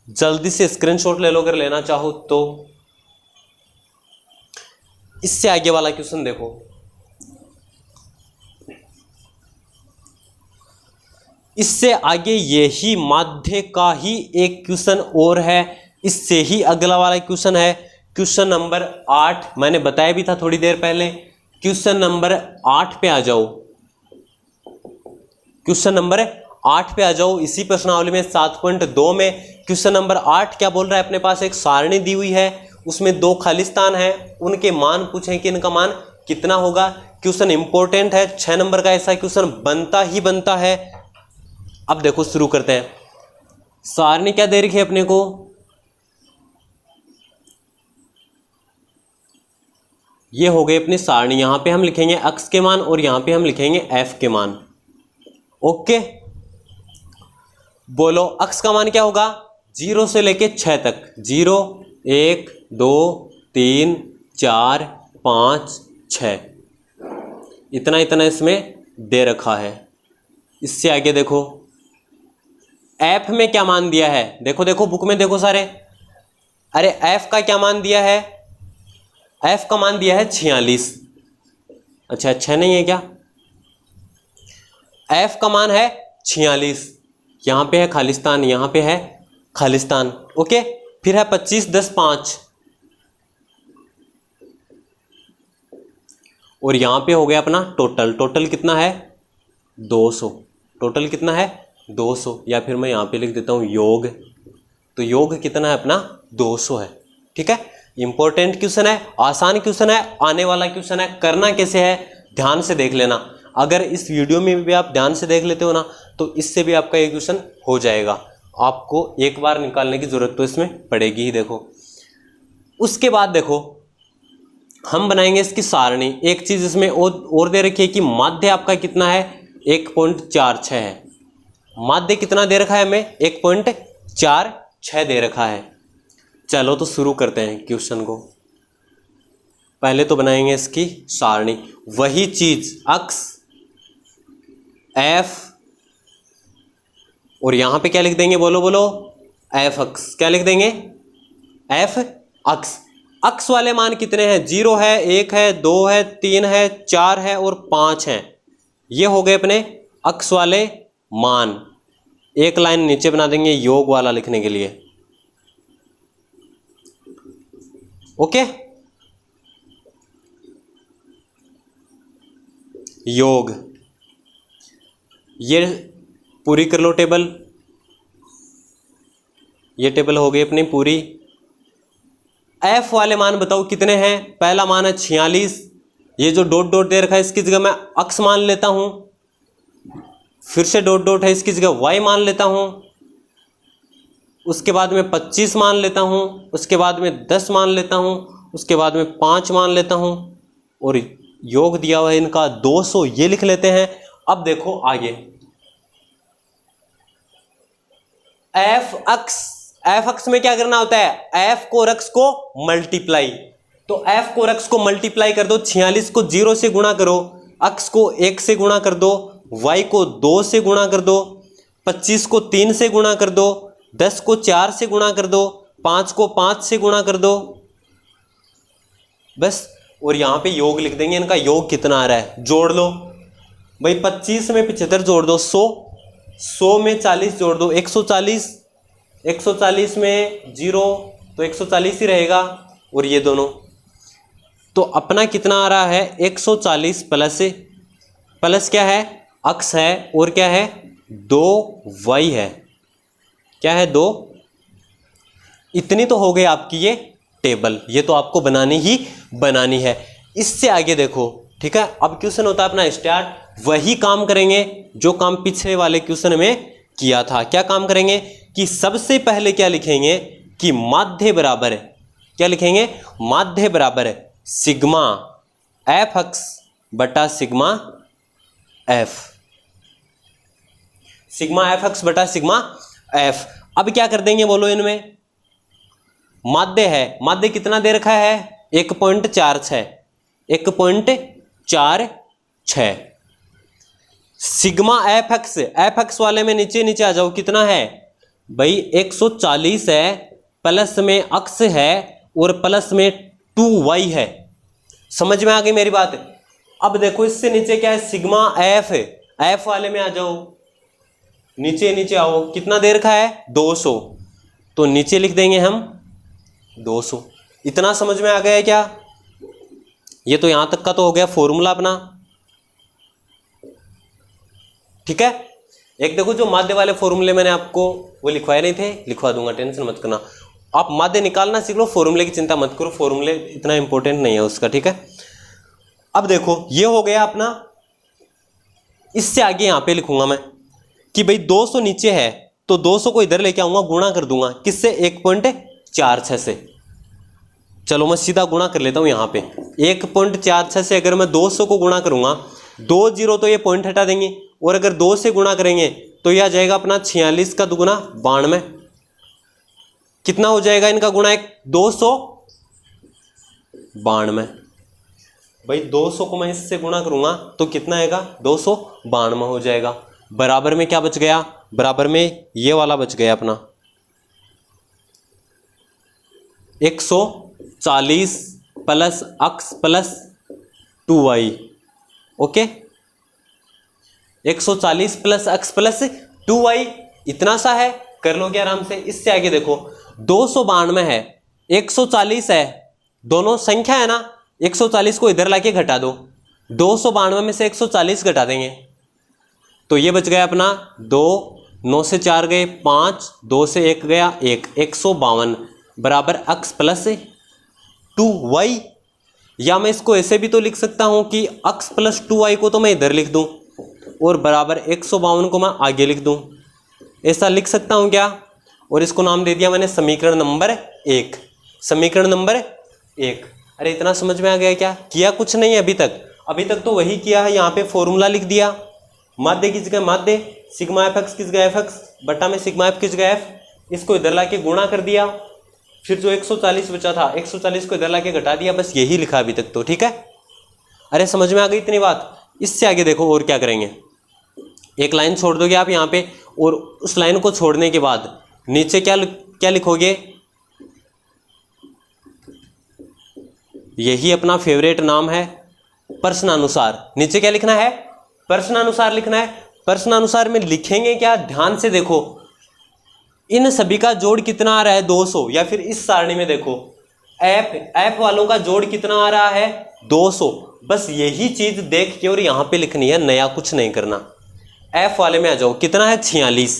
जल्दी से स्क्रीनशॉट ले लो अगर लेना चाहो तो। इससे आगे वाला क्वेश्चन देखो, इससे आगे यही माध्य का ही एक क्वेश्चन और है। इससे ही अगला वाला क्वेश्चन है क्वेश्चन नंबर 8। मैंने बताया भी था थोड़ी देर पहले। क्वेश्चन नंबर 8 पे आ जाओ, क्वेश्चन नंबर 8 पे आ जाओ। इसी प्रश्नावली में 7.2 में क्वेश्चन नंबर 8 क्या बोल रहा है? अपने पास एक सारणी दी हुई है, उसमें 2 खाली स्थान है, उनके मान पूछे कि इनका मान कितना होगा। क्वेश्चन इंपॉर्टेंट है, 6 नंबर का ऐसा क्वेश्चन बनता ही बनता है। अब देखो शुरू करते हैं। सारणी क्या दे रखी है अपने को? ये हो गई अपनी सारणी। यहां पे हम लिखेंगे x के मान और यहां पे हम लिखेंगे f के मान। ओके, बोलो x का मान क्या होगा? 0 से लेके 6 तक। 0 1 2 3 4 5 6, इतना इतना इसमें दे रखा है। इससे आगे देखो f में क्या मान दिया है? देखो देखो बुक में देखो सारे। अरे f का क्या मान दिया है? f का मान दिया है 46। अच्छा 6 नहीं है क्या? f का मान है 46। यहाँ पे है खालिस्तान, यहाँ पे है खालिस्तान। ओके, फिर है 25 10 5, और यहाँ पे हो गया अपना टोटल। टोटल कितना है? 200। टोटल कितना है? 200। या फिर मैं यहाँ पे लिख देता हूँ योग। तो योग कितना है अपना? 200 है। ठीक है, इंपॉर्टेंट क्वेश्चन है, आसान क्वेश्चन है, आने वाला क्वेश्चन है। करना कैसे है ध्यान से देख लेना। अगर इस वीडियो में भी आप ध्यान से देख लेते हो ना, तो इससे भी आपका ये क्वेश्चन हो जाएगा। आपको एक बार निकालने की जरूरत तो इसमें पड़ेगी ही। देखो उसके बाद देखो हम बनाएंगे इसकी सारणी। एक चीज इसमें और दे रखी है कि माध्य आपका कितना है? 1.46 है। माध्य कितना दे रखा है हमें? 1.46 दे रखा है। चलो तो शुरू करते हैं क्वेश्चन को। पहले तो बनाएंगे इसकी सारणी। वही चीज अक्ष एफ, और यहां पे क्या लिख देंगे? बोलो बोलो, एफ अक्ष। क्या लिख देंगे? एफ अक्ष। अक्ष वाले मान कितने हैं? 0 है, 1 है, 2 है, 3 है, 4 है और 5 है। ये हो गए अपने अक्ष वाले मान। एक लाइन नीचे बना देंगे योग वाला लिखने के लिए। ओके, योग। ये पूरी कर लो टेबल। ये टेबल हो गई अपनी पूरी। एफ वाले मान बताओ कितने हैं? पहला मान है 46। ये जो डॉट डॉट दे रखा है इसकी जगह मैं अक्ष मान लेता हूं। फिर से डॉट डॉट है, इसकी जगह वाई मान लेता हूं। उसके बाद में 25 मान लेता हूं। उसके बाद में 10 मान लेता हूं। उसके बाद में 5 मान लेता हूं। और योग दिया हुआ है इनका 200, ये लिख लेते हैं। अब देखो आगे, एफ अक्ष। एफ अक्ष में क्या करना होता है? एफ को अक्ष को मल्टीप्लाई। तो एफ को अक्ष को मल्टीप्लाई कर दो। 46 को 0 से गुणा करो, अक्ष को 1 से गुणा कर दो, वाई को 2 से गुणा कर दो, 25 को 3 से गुणा कर दो, 10 को 4 से गुणा कर दो, 5 को 5 से गुणा कर दो, बस। और यहां पे योग लिख देंगे। इनका योग कितना आ रहा है जोड़ लो भाई। 25 में 75 जोड़ दो 100, 100 में 40 जोड़ दो 140, 140 में 0 तो 140 ही रहेगा। और ये दोनों तो अपना कितना आ रहा है? 140 प्लस क्या है? अक्ष है, और क्या है? 2y है। क्या है? 2। इतनी तो हो गई आपकी ये टेबल। ये तो आपको बनानी ही बनानी है। इससे आगे देखो, ठीक है। अब क्वेश्चन होता है अपना स्टार्ट। वही काम करेंगे जो काम पिछले वाले क्वेश्चन में किया था। क्या काम करेंगे कि सबसे पहले क्या लिखेंगे कि माध्य बराबर है। क्या लिखेंगे? माध्य बराबर है सिग्मा एफ अक्ष बटा सिग्मा एफ। सिग्मा एफ अक्ष बटा सिग्मा एफ। अब क्या कर देंगे बोलो? इनमें माध्य है। माध्य कितना दे रखा है? 1.46। 1.46। सिग्मा एफ एक्स वाले में नीचे नीचे आ जाओ। कितना है भाई? 140 है, प्लस में अक्ष है और प्लस में 2y है। समझ में आ गई मेरी बात? अब देखो इससे नीचे क्या है? Sigma F. एफ वाले में आ जाओ, नीचे नीचे आओ। कितना दे रखा है? 200। तो नीचे लिख देंगे हम 200। इतना समझ में आ गया है क्या? ये तो यहां तक का तो हो गया फॉर्मूला अपना, ठीक है। एक देखो जो माध्य वाले फॉर्मूले मैंने आपको वो लिखवाए नहीं थे, लिखवा दूंगा, टेंशन मत करना। आप माध्य निकालना सीख लो, फॉर्मूले की चिंता मत करो। फॉर्मूले इतना इंपॉर्टेंट नहीं है उसका, ठीक है। अब देखो ये हो गया अपना। इससे आगे यहां पे लिखूंगा मैं कि भाई 200 नीचे है तो 200 को इधर लेके आऊंगा, गुणा कर दूंगा। किससे? 1.46 से। चलो मैं सीधा गुणा कर लेता हूं यहां पे। 1.46 से अगर मैं 200 को गुणा करूंगा, 2 0 तो ये पॉइंट हटा देंगे, और अगर 2 से गुणा करेंगे तो यह आ जाएगा अपना 46 का दुगुना 92। कितना हो जाएगा इनका गुणा? 292। भाई 200 को मैं इससे गुणा करूंगा तो कितना आएगा? 292 हो जाएगा। बराबर में क्या बच गया? बराबर में ये वाला बच गया अपना 140 प्लस अक्स प्लस 2y। ओके, 140 प्लस अक्स प्लस 2y, इतना सा है, कर लोगे आराम से। इससे आगे देखो 292 है, 140 है, दोनों संख्या है ना। 140 को इधर लाके घटा दो, 292 में से 140 घटा देंगे तो ये बच गया अपना 2, 9 से 4 गए 5, 2 से 1 गया 1, 152 बराबर अक्स प्लस 2y। या मैं इसको ऐसे भी तो लिख सकता हूं कि अक्स प्लस 2y को तो मैं इधर लिख दूं और बराबर 152 को मैं आगे लिख दूं। ऐसा लिख सकता हूं क्या? और इसको नाम दे दिया मैंने समीकरण नंबर 1। समीकरण नंबर 1। अरे इतना समझ में आ गया क्या? किया कुछ नहीं है अभी तक। अभी तक तो वही किया है, यहाँ पे फॉर्मूला लिख दिया, माध्य की जगह माध्य, सिग्मा एफ एक्स की जगह एफ एक्स बटा में सिग्मा एफ की जगह एफ, इसको इधर लाके गुणा कर दिया, फिर जो 140 बचा था 140 को इधर लाके घटा दिया, बस यही लिखा अभी तक तो। ठीक है, अरे समझ में आ गई इतनी बात। इससे आगे देखो और क्या करेंगे, एक लाइन छोड़ दोगे आप यहाँ पे, और उस लाइन को छोड़ने के बाद नीचे क्या लिखोगे, यही अपना फेवरेट नाम है प्रश्नानुसार। नीचे क्या लिखना है, प्रश्नानुसार लिखना है। प्रश्नानुसार में लिखेंगे क्या, ध्यान से देखो, इन सभी का जोड़ कितना आ रहा है 200, या फिर इस सारणी में देखो एफ वालों का जोड़ कितना आ रहा है 200, बस यही चीज देख के और यहां पे लिखनी है, नया कुछ नहीं करना। एफ वाले में आ जाओ, कितना है 46,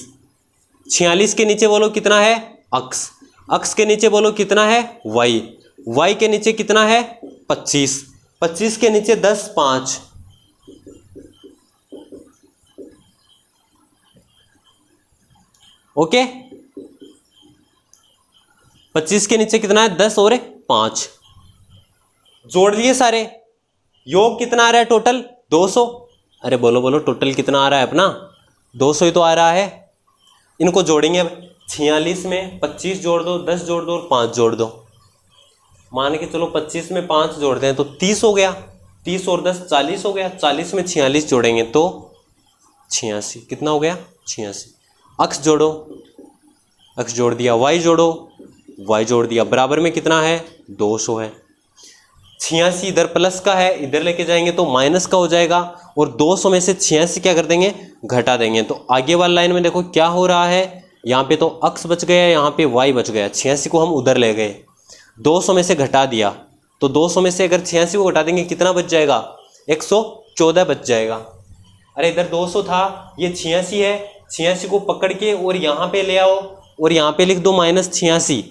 46 के नीचे बोलो कितना है अक्स, अक्स के नीचे बोलो कितना है वाई, वाई के नीचे कितना है 25, 25 के नीचे 10 5, ओके 25 के नीचे कितना है 10 और 5, जोड़ लिए सारे, योग कितना आ रहा है टोटल 200, अरे बोलो बोलो टोटल कितना आ रहा है अपना 200 ही तो आ रहा है। इनको जोड़ेंगे अब, 46 में 25 जोड़ दो, 10 जोड़ दो और 5 जोड़ दो, मान के चलो 25 में 5 जोड़ते हैं तो 30 हो गया, 30 और 10 40 हो गया, 40 में 46 जोड़ेंगे तो 86, कितना हो गया 86। अक्स जोड़ो, अक्स जोड़ दिया, वाई जोड़ो, वाई जोड़ दिया, बराबर में कितना है 200 है। 86 इधर प्लस का है, इधर लेके जाएंगे तो माइनस का हो जाएगा, और 200 में से 86 क्या कर देंगे घटा देंगे। तो आगे वाली लाइन में देखो क्या हो रहा है, यहाँ पे तो अक्स बच गया, यहाँ पे वाई बच गया, 86 को हम उधर ले गए, 200 में से घटा दिया, तो 200 में से अगर 86 को घटा देंगे कितना बच जाएगा 114 बच जाएगा। अरे इधर 200 था, ये 86 है, 86 को पकड़ के और यहाँ पे ले आओ और यहाँ पे लिख दो -86,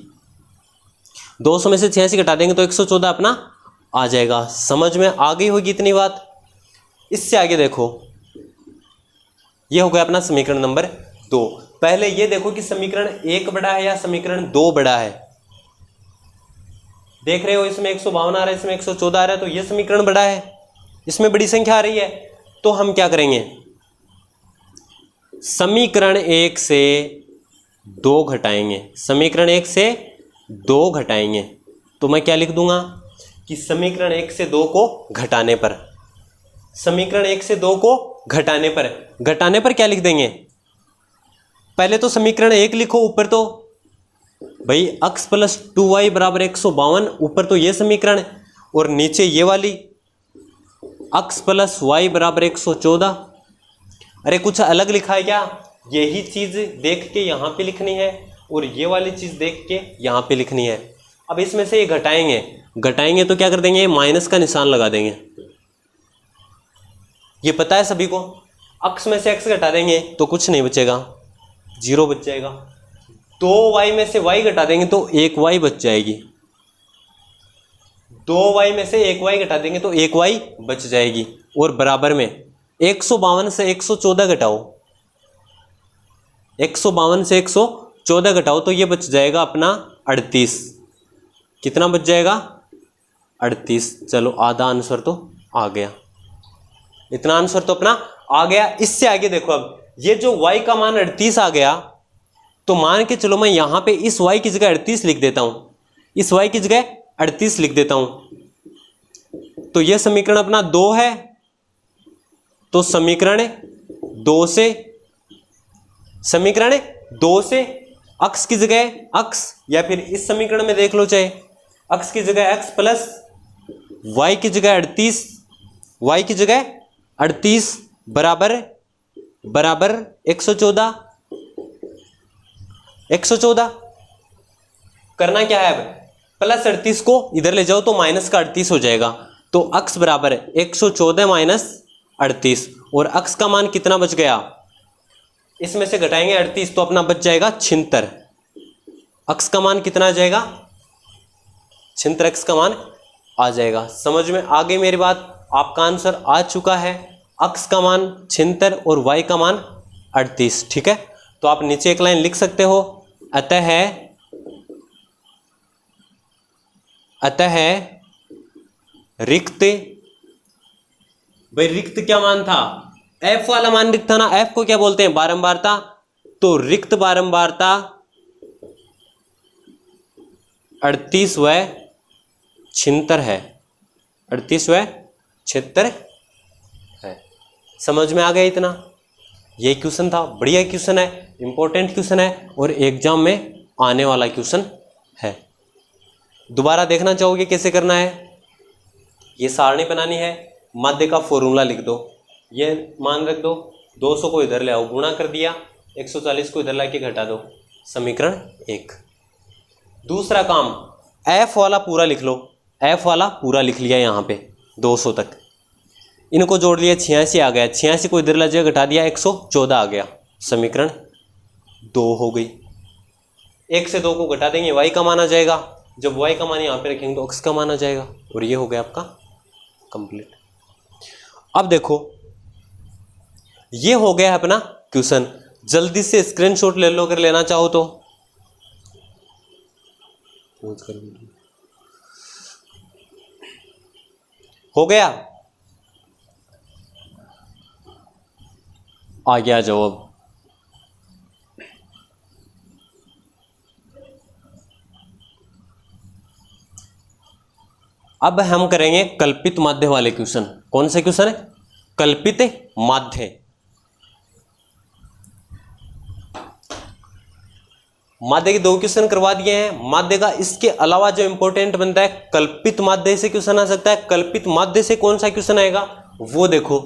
200 में से 86 घटा देंगे तो 114 अपना आ जाएगा। समझ में आ गई होगी इतनी बात। इससे आगे देखो, ये हो गया अपना समीकरण नंबर 2। पहले ये देखो कि समीकरण 1 बड़ा है या समीकरण 2 बड़ा है। देख रहे हो इसमें 152 आ रहा है, इसमें 114 आ रहा है, तो ये समीकरण बड़ा है, इसमें बड़ी संख्या आ रही है। तो हम क्या करेंगे, समीकरण 1 से 2 घटाएंगे, समीकरण 1 से 2 घटाएंगे। तो मैं क्या लिख दूंगा कि समीकरण 1 से 2 को घटाने पर, समीकरण 1 से 2 को घटाने पर क्या लिख देंगे, पहले तो समीकरण 1 लिखो ऊपर, तो भाई x प्लस 2y बराबर 152, ऊपर तो ये समीकरण, और नीचे ये वाली x प्लस वाई बराबर 114। अरे कुछ अलग लिखा है क्या, यही चीज देख के यहाँ पे लिखनी है और ये वाली चीज देख के यहाँ पे लिखनी है। अब इसमें से ये घटाएंगे तो क्या कर देंगे, माइनस का निशान लगा देंगे, ये पता है सभी को। x में से x घटा देंगे तो कुछ नहीं बचेगा, 0 बच जाएगा। 2y में से y घटा देंगे तो 1y बच जाएगी, 2y में से 1y घटा देंगे तो 1y बच जाएगी, और बराबर में 152 से 114 घटाओ, 152 से 114 घटाओ तो ये बच जाएगा अपना 38। कितना बच जाएगा 38। चलो आधा आंसर तो आ गया, इतना आंसर तो अपना आ गया। इससे आगे देखो, अब ये जो y का मान 38 आ गया, तो मान के चलो मैं यहां पे इस y की जगह 38 लिख देता हूं, इस y की जगह 38 लिख देता हूं, तो ये समीकरण अपना 2 है। तो समीकरण 2 से x की जगह x, या फिर इस समीकरण में देख लो, चाहे x की जगह x प्लस y की जगह 38, y की जगह 38 बराबर 114। करना क्या है, अब प्लस 38 को इधर ले जाओ तो माइनस का 38 हो जाएगा, तो x बराबर 114 माइनस 38, और x का मान कितना बच गया, इसमें से घटाएंगे 38 तो अपना बच जाएगा 76। x का मान कितना आ जाएगा 76, x का मान आ जाएगा। समझ में आ गई मेरी बात, आपका आंसर आ चुका है, x का मान 76 और y का मान 38। ठीक है, तो आप नीचे एक लाइन लिख सकते हो, अतः रिक्त, भाई रिक्त क्या मान था, एफ वाला मान रिक्त ना, एफ को क्या बोलते हैं, बारंबारता। तो रिक्त बारंबारता 38 व 76 है, 38 व 76 है। समझ में आ गया इतना? ये क्वेश्चन था, बढ़िया क्वेश्चन है, इंपॉर्टेंट क्वेश्चन है और एग्जाम में आने वाला क्वेश्चन है। दोबारा देखना चाहोगे कैसे करना है? ये सारणी बनानी है, माध्य का फॉर्मूला लिख दो, ये मान रख दो, 200 को इधर ले आओ, गुणा कर दिया, 140 को इधर लाके घटा दो, समीकरण 1। दूसरा काम, एफ वाला पूरा लिख लो, एफ वाला पूरा लिख लिया यहाँ पे 200 तक, इनको जोड़ लिया 86 आ गया, 86 को इधर ला जगह घटा दिया 114 आ गया, समीकरण 2 हो गई। 1 से 2 को घटा देंगे y का मान आ जाएगा, जब y का मान यहाँ पे रखेंगे तो x का मान आ जाएगा और ये हो गया आपका कंप्लीट। अब देखो ये हो गया है अपना क्वेश्चन, जल्दी से स्क्रीनशॉट ले लो अगर लेना चाहो तो। हो गया, आ गया जवाब। अब हम करेंगे कल्पित माध्य वाले क्वेश्चन। कौन से क्वेश्चन है? कल्पित माध्य। माध्य के 2 क्वेश्चन करवा दिए हैं। माध्य का इसके अलावा जो इंपॉर्टेंट बनता है, कल्पित माध्य से क्वेश्चन आ सकता है। कल्पित माध्य से कौन सा क्वेश्चन आएगा वो देखो,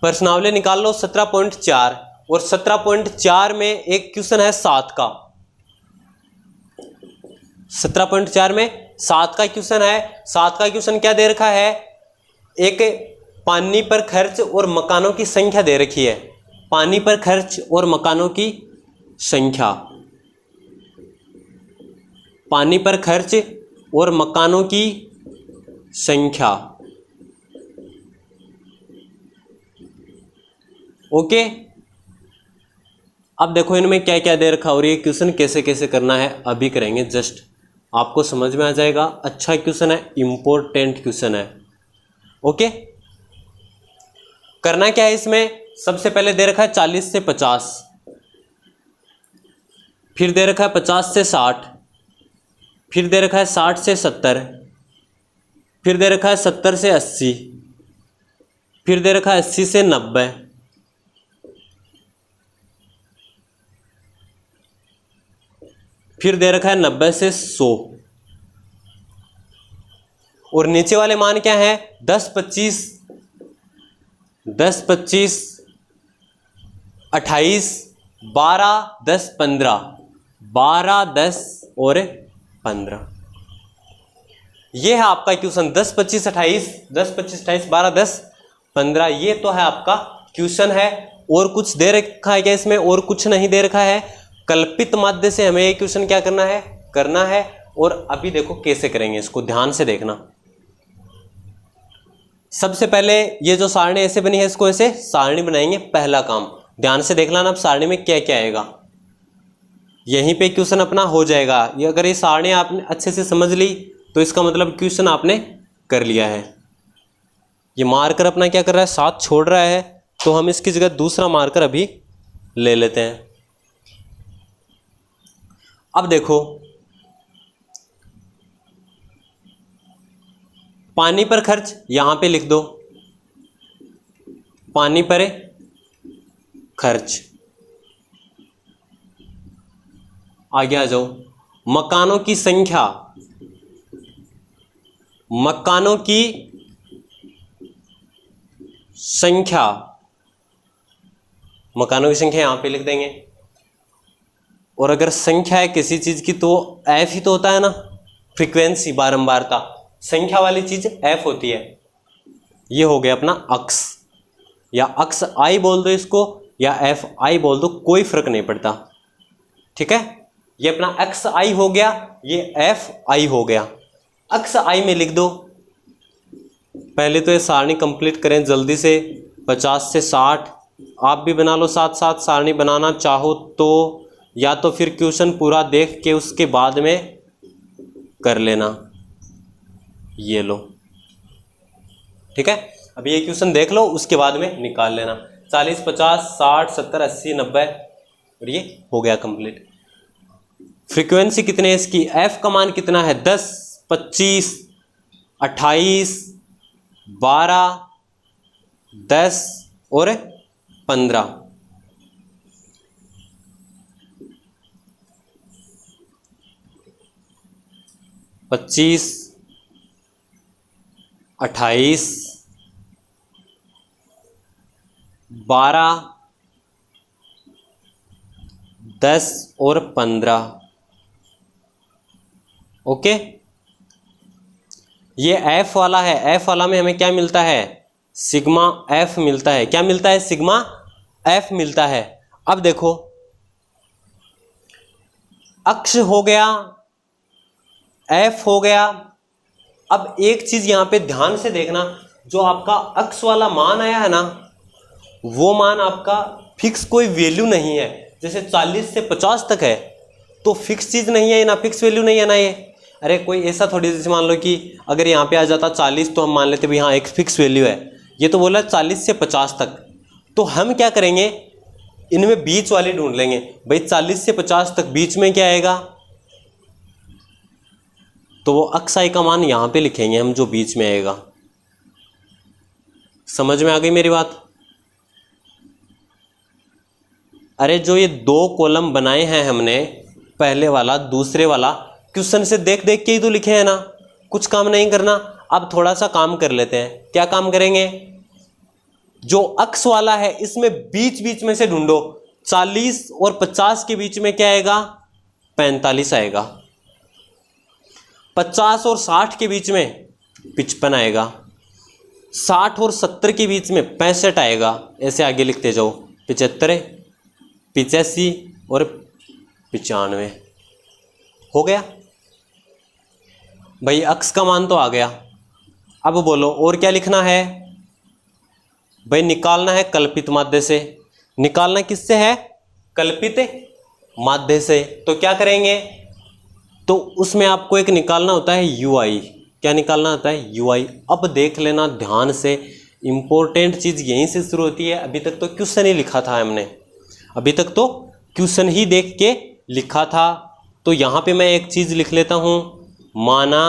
प्रश्नावली निकाल लो 17.4 और 17.4 में एक क्वेश्चन है 7 का। 17.4 में 7 का क्वेश्चन है। 7 का क्वेश्चन क्या दे रखा है? एक पानी पर खर्च और मकानों की संख्या दे रखी है। पानी पर खर्च और मकानों की संख्या, पानी पर खर्च और मकानों की संख्या। ओके, अब देखो इनमें क्या क्या दे रखा और ये क्वेश्चन कैसे कैसे करना है अभी करेंगे, जस्ट आपको समझ में आ जाएगा। अच्छा क्वेश्चन है, इंपॉर्टेंट क्वेश्चन है। ओके, करना क्या है इसमें? सबसे पहले दे रखा है 40 से 50, फिर दे रखा है 50 से 60, फिर दे रखा है 60 से 70, फिर दे रखा है 70 से 80, फिर दे रखा है 80 से 90, फिर दे रखा है 90 से 100 और नीचे वाले मान क्या है? 10, 25, 10, 25, 28, 12, 10, 15, 12, 10 और 15। ये है आपका क्वेश्चन 10, 25, 28, 10, 25, 28, 12, 10, 15। ये तो है आपका क्वेश्चन है। और कुछ दे रखा है क्या इसमें? और कुछ नहीं दे रखा है। कल्पित माध्य से हमें ये क्वेश्चन क्या करना है। और अभी देखो कैसे करेंगे इसको, ध्यान से देखना। सबसे पहले ये जो सारणी ऐसे बनी है, इसको ऐसे सारणी बनाएंगे। पहला काम ध्यान से देखना ना, अब सारणी में क्या क्या आएगा, यहीं पे क्वेश्चन अपना हो जाएगा। ये अगर ये सारणी आपने अच्छे से समझ ली तो इसका मतलब क्वेश्चन आपने कर लिया है। ये मार्कर अपना क्या कर रहा है? साथ छोड़ रहा है, तो हम इसकी जगह दूसरा मार्कर अभी ले लेते हैं। अब देखो, पानी पर खर्च यहां पे लिख दो, पानी पर खर्च। आगे आ जाओ, मकानों की संख्या, मकानों की संख्या, मकानों की संख्या यहां पे लिख देंगे। और अगर संख्या है किसी चीज की तो एफ ही तो होता है ना, फ्रीक्वेंसी, बारंबारता। संख्या वाली चीज एफ होती है। ये हो गया अपना अक्स, या अक्स आई बोल दो इसको, या एफ आई बोल दो, कोई फर्क नहीं पड़ता। ठीक है, ये अपना एक्स आई हो गया, ये एफ आई हो गया। अक्स आई में लिख दो। पहले तो ये सारणी कंप्लीट करें जल्दी से। 50 से 60 आप भी बना लो, साथ साथ सारणी बनाना चाहो तो, या तो फिर क्वेश्चन पूरा देख के उसके बाद में कर लेना। ये लो, ठीक है, अब ये क्वेश्चन देख लो, उसके बाद में निकाल लेना। 40, 50, 60, 70, 80, 90 और ये हो गया कंप्लीट। फ्रीक्वेंसी कितने है इसकी, एफ का मान कितना है 10, 25, 28, 12, 10 और 15। 25, 28, 12, 10 और 15। ओके, ये एफ वाला है, एफ वाला में हमें क्या मिलता है, सिग्मा एफ मिलता है। क्या मिलता है, सिग्मा एफ मिलता है। अब देखो अक्ष हो गया, एफ हो गया। अब एक चीज यहां पे ध्यान से देखना, जो आपका अक्ष वाला मान आया है ना, वो मान आपका फिक्स कोई वैल्यू नहीं है। जैसे 40 से 50 तक है तो फिक्स चीज नहीं है ना, फिक्स वैल्यू नहीं है ना ये। अरे कोई ऐसा थोड़ी, जैसे मान लो कि अगर यहाँ पे आ जाता 40 तो हम मान लेते भाई हाँ एक फिक्स वैल्यू है। ये तो बोला 40 से 50 तक, तो हम क्या करेंगे, इनमें बीच वाली ढूंढ लेंगे। भाई 40 से 50 तक बीच में क्या आएगा, तो वो अक्साई का मान यहाँ पे लिखेंगे हम, जो बीच में आएगा। समझ में आ गई मेरी बात। अरे जो ये दो कॉलम बनाए हैं हमने, पहले वाला दूसरे वाला, क्वेश्चन से देख देख के ही तो लिखे हैं ना, कुछ काम नहीं करना। अब थोड़ा सा काम कर लेते हैं। क्या काम करेंगे, जो अक्ष वाला है इसमें बीच बीच में से ढूंढो। 40 और 50 के बीच में क्या आएगा, 45 आएगा। 50 और 60 के बीच में 55 आएगा। 60 और 70 के बीच में 65 आएगा। ऐसे आगे लिखते जाओ, 75, 85 और 95। हो गया भाई, अक्ष का मान तो आ गया। अब बोलो और क्या लिखना है भाई, निकालना है कल्पित माध्य से। निकालना किससे है, कल्पित माध्य से। तो क्या करेंगे, तो उसमें आपको एक निकालना होता है ui। क्या निकालना होता है, ui। अब देख लेना ध्यान से, इंपॉर्टेंट चीज यहीं से शुरू होती है। अभी तक तो क्वेश्चन ही लिखा था हमने, अभी तक तो क्वेश्चन ही देख के लिखा था। तो यहां पे मैं एक चीज लिख लेता हूं, माना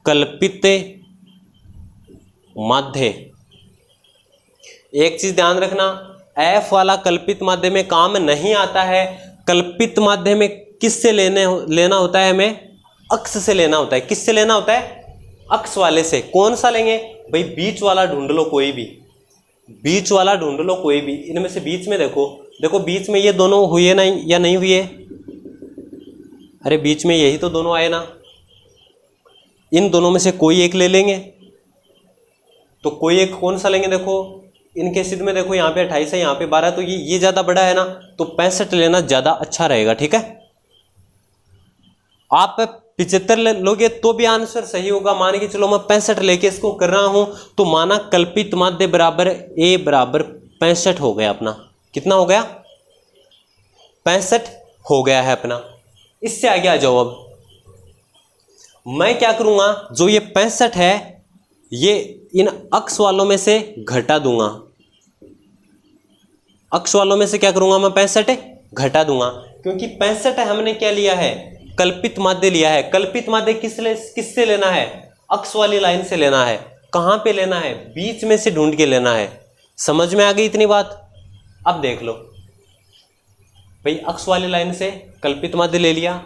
कल्पित माध्य। एक चीज ध्यान रखना, एफ वाला कल्पित माध्य में काम नहीं आता है। कल्पित माध्य में किससे लेना होता है, हमें अक्ष से लेना होता है। किससे लेना होता है, अक्ष वाले से। कौन सा लेंगे भाई, बीच वाला ढूंढ लो कोई भी, बीच वाला ढूंढ लो कोई भी। इनमें से बीच में देखो, देखो बीच में ये दोनों हुए ना या नहीं हुए, अरे बीच में यही तो दोनों आए ना। इन दोनों में से कोई एक ले लेंगे, तो कोई एक कौन सा लेंगे, देखो इनके सिद्ध में देखो, यहाँ पे 28 है, यहाँ पे 12, तो ये ज्यादा बड़ा है ना, तो 65 लेना ज्यादा अच्छा रहेगा। ठीक है, आप 75 लोगे तो भी आंसर सही होगा। मान के चलो मैं 65 लेके इसको कर रहा हूं, तो माना कल्पित माध्य बराबर ए बराबर 65 हो गया अपना। कितना हो गया, 65 हो गया है अपना। इससे आगे आ जाओ। अब मैं क्या करूंगा, जो ये 65 है ये इन अक्ष वालों में से घटा दूंगा। अक्ष वालों में से क्या करूंगा मैं, 65 घटा दूंगा, क्योंकि 65 हमने क्या लिया है, कल्पित माध्य लिया है। कल्पित माध्य किससे लेना है, अक्ष वाली लाइन से लेना है। कहां पे लेना है, बीच में से ढूंढ के लेना है। समझ में आ गई इतनी बात। अब देख लो भाई, अक्ष वाली लाइन से कल्पित माध्य ले लिया,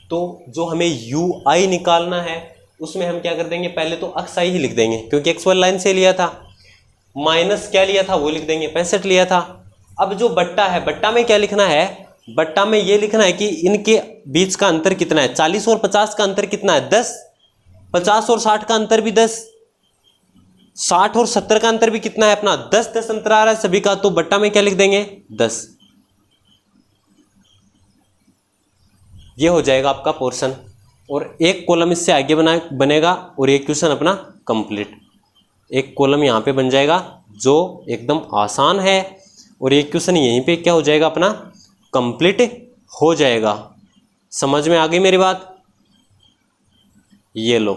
तो जो हमें ui निकालना है उसमें हम क्या कर देंगे, पहले तो अक्ष आई ही लिख देंगे, क्योंकि एक्स वाली लाइन से लिया था। माइनस क्या लिया था वो लिख देंगे, 65 लिया था। अब जो बट्टा है, बट्टा में क्या लिखना है, बट्टा में ये लिखना है कि इनके बीच का अंतर कितना है। 40 और 50 का अंतर कितना है, 10। 50 और 60 का अंतर भी 10। 60 और 70 का अंतर भी कितना है अपना, 10-10 अंतर आ रहा है सभी का। तो बट्टा में क्या लिख देंगे, 10। ये हो जाएगा आपका पोर्शन, और एक कॉलम इससे आगे बनेगा, और एक क्वेश्चन अपना कंप्लीट। एक कॉलम यहाँ पे बन जाएगा जो एकदम आसान है, और एक क्वेश्चन यहीं पे क्या हो जाएगा अपना, कंप्लीट हो जाएगा। समझ में आ गई मेरी बात। ये लो,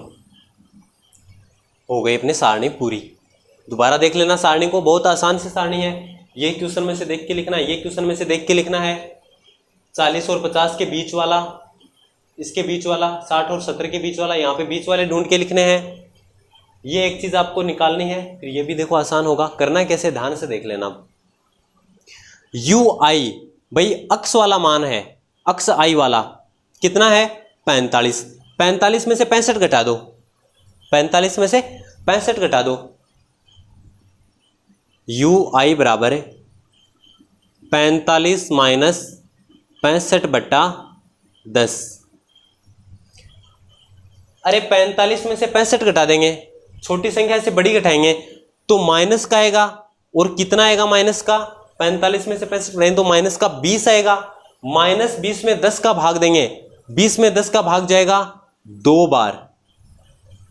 हो गई अपनी सारणी पूरी। दोबारा देख लेना सारणी को, बहुत आसान सी सारणी है। ये क्वेश्चन में से देख के लिखना है, ये क्वेश्चन में से देख के लिखना है। 40 और 50 के बीच वाला, इसके बीच वाला, 60 और 70 के बीच वाला, यहाँ पे बीच वाले ढूंढ के लिखने हैं। ये एक चीज आपको निकालनी है। फिर ये भी देखो आसान होगा। करना कैसे, ध्यान से देख लेना। UI भाई अक्स वाला मान है, अक्स आई वाला कितना है 45। 45 में से 65 घटा दो, 45 में से 65 घटा दो। UI बराबर है 45 माइनस 65/10। अरे 45 में से 65 घटा देंगे, छोटी संख्या से बड़ी घटाएंगे तो माइनस का आएगा। और कितना आएगा माइनस का, 45 में से 65 घटाएंगे तो माइनस का 20 आएगा। माइनस 20 में 10 का भाग देंगे, 20 में 10 का भाग जाएगा 2 बार।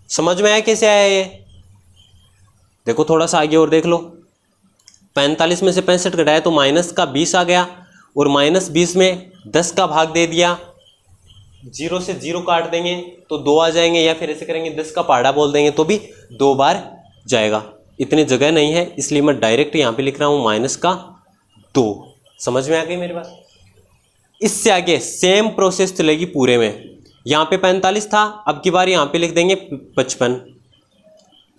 समझ में आया कैसे आया ये? देखो थोड़ा सा आगे और देख लो। 45 में से 65 घटाया तो माइनस का 20 आ गया, और माइनस 20 में 10 का भाग दे दिया। 0 से 0 काट देंगे तो 2 आ जाएंगे, या फिर ऐसे करेंगे 10 का पहाड़ा बोल देंगे तो भी 2 बार जाएगा। इतनी जगह नहीं है इसलिए मैं डायरेक्ट यहाँ पे लिख रहा हूँ माइनस का 2। समझ में आ गई मेरी बात? इससे आगे सेम प्रोसेस चलेगी पूरे में। यहाँ पे 45 था, अब की बार यहाँ पे लिख देंगे 55।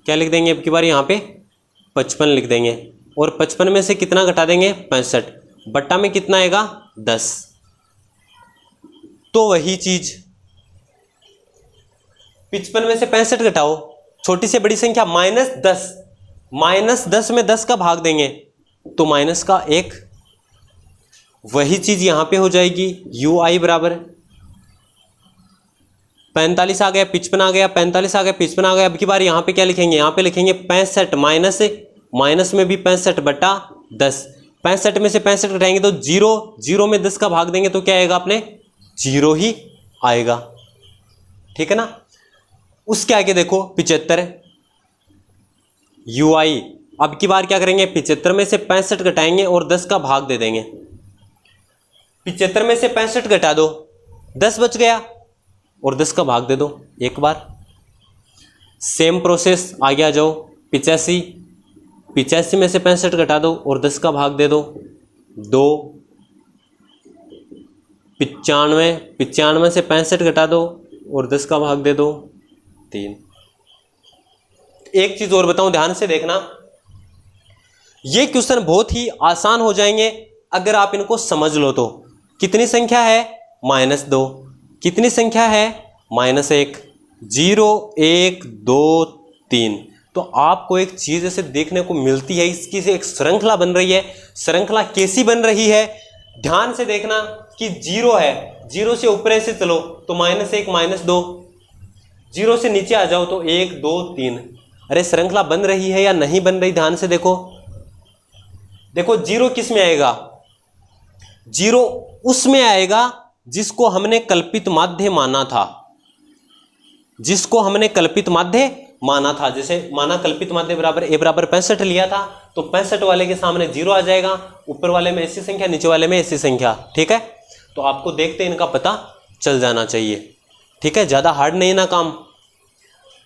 क्या लिख देंगे अब की बार यहाँ पे 55 लिख देंगे। और 55 में से कितना घटा देंगे 65, बट्टा में कितना आएगा 10। तो वही चीज 55 में से 65 घटाओ, छोटी से बड़ी संख्या -10, -10 में 10 का भाग देंगे तो माइनस का 1। वही चीज यहां पे हो जाएगी। UI बराबर 45 आ गया, 55 आ गया, 45 आ गया, 55 आ गया। अब की बार यहां पे क्या लिखेंगे, यहां पे लिखेंगे 65 माइनस में भी 65/10। 65 में से 65 घटाएंगे तो 0 में 10 का भाग देंगे तो क्या आएगा अपने 0 ही आएगा। ठीक है ना? उसके आगे देखो 75। UI अब की बार क्या करेंगे, 75 में से 65 घटाएंगे और 10 का भाग दे देंगे। 75 में से 65 घटा दो, 10 बच गया, और 10 का भाग दे दो एक बार। सेम प्रोसेस आगे आ जाओ। 85 में से 65 घटा दो और 10 का भाग दे दो 2। 95 से 65 घटा दो और 10 का भाग दे दो 3। एक चीज और बताऊं, ध्यान से देखना। ये क्वेश्चन बहुत ही आसान हो जाएंगे अगर आप इनको समझ लो तो। कितनी संख्या है -2, कितनी संख्या है -1, 0 1 2 3। तो आपको एक चीज ऐसे देखने को मिलती है, इसकी से एक श्रृंखला बन रही है। श्रृंखला कैसी बन रही है, ध्यान से देखना कि 0 है, 0 से ऊपर से चलो तो -1 -2, 0 से नीचे आ जाओ तो 1 2 3। अरे श्रृंखला बन रही है या नहीं बन रही, ध्यान से देखो। देखो 0 किस में आएगा, 0 उसमें आएगा जिसको हमने कल्पित माध्य माना था, जिसको हमने कल्पित माध्य माना था। जैसे माना कल्पित माध्य बराबर a बराबर 65 लिया था तो 65 वाले के सामने 0 आ जाएगा, ऊपर वाले में ऐसी संख्या, नीचे वाले में ऐसी संख्या। ठीक है, तो आपको देखते इनका पता चल जाना चाहिए। ठीक है, ज्यादा हार्ड नहीं ना काम।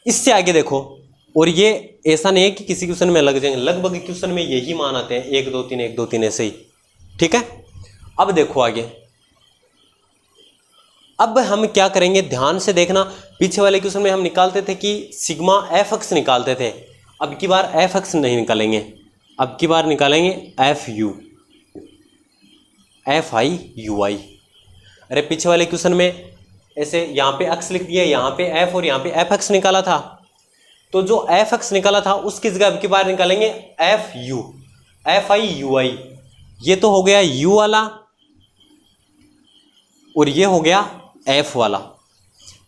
इससे आगे देखो, और ये ऐसा नहीं है कि किसी क्वेश्चन में लग जाएंगे, लगभग क्वेश्चन में यही मान आते हैं 1 2 3 1 2 3 ऐसे ही। ठीक है, अब देखो आगे। अब हम क्या करेंगे, ध्यान से देखना। पीछे वाले क्वेश्चन में हम निकालते थे कि सिग्मा f(x) निकालते थे, अब की बार f(x) नहीं निकालेंगे, अब की बार निकालेंगे f(u), f(i)(ui). अरे पीछे वाले क्वेश्चन में ऐसे यहाँ पे x लिख दिया, यहाँ पे f और यहाँ पे f(x) निकाला था, तो जो f(x) निकाला था उसकी जगह अब की बार निकालेंगे f(u), f(i)(ui). ये तो हो गया u वाला और ये हो गया f वाला।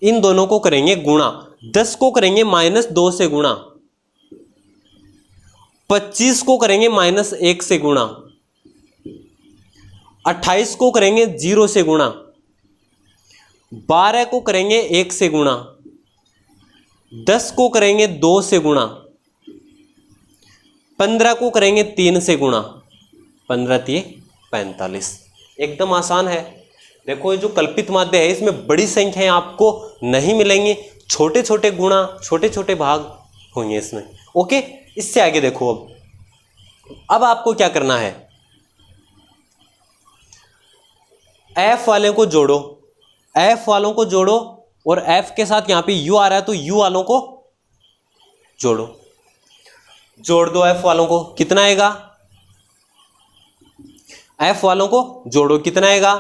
इन दोनों को करेंगे गुणा, 10 को करेंगे -2 से गुणा, 25 को करेंगे -1 से गुणा, 28 को करेंगे 0 से गुणा, 12 को करेंगे 1 से गुणा, 10 को करेंगे 2 से गुणा, 15 को करेंगे 3 से गुणा, 15 3 45। एकदम आसान है। देखो ये जो कल्पित माध्य है इसमें बड़ी संख्याएं आपको नहीं मिलेंगी, छोटे छोटे गुणा, छोटे छोटे भाग, होंगे इसमें। ओके, इससे आगे देखो। अब आपको क्या करना है, एफ वाले को जोड़ो, एफ वालों को जोड़ो और एफ के साथ यहां पे यू आ रहा है तो यू वालों को जोड़ो, जोड़ दो एफ वालों को। कितना आएगा, एफ वालों को जोड़ो, कितना आएगा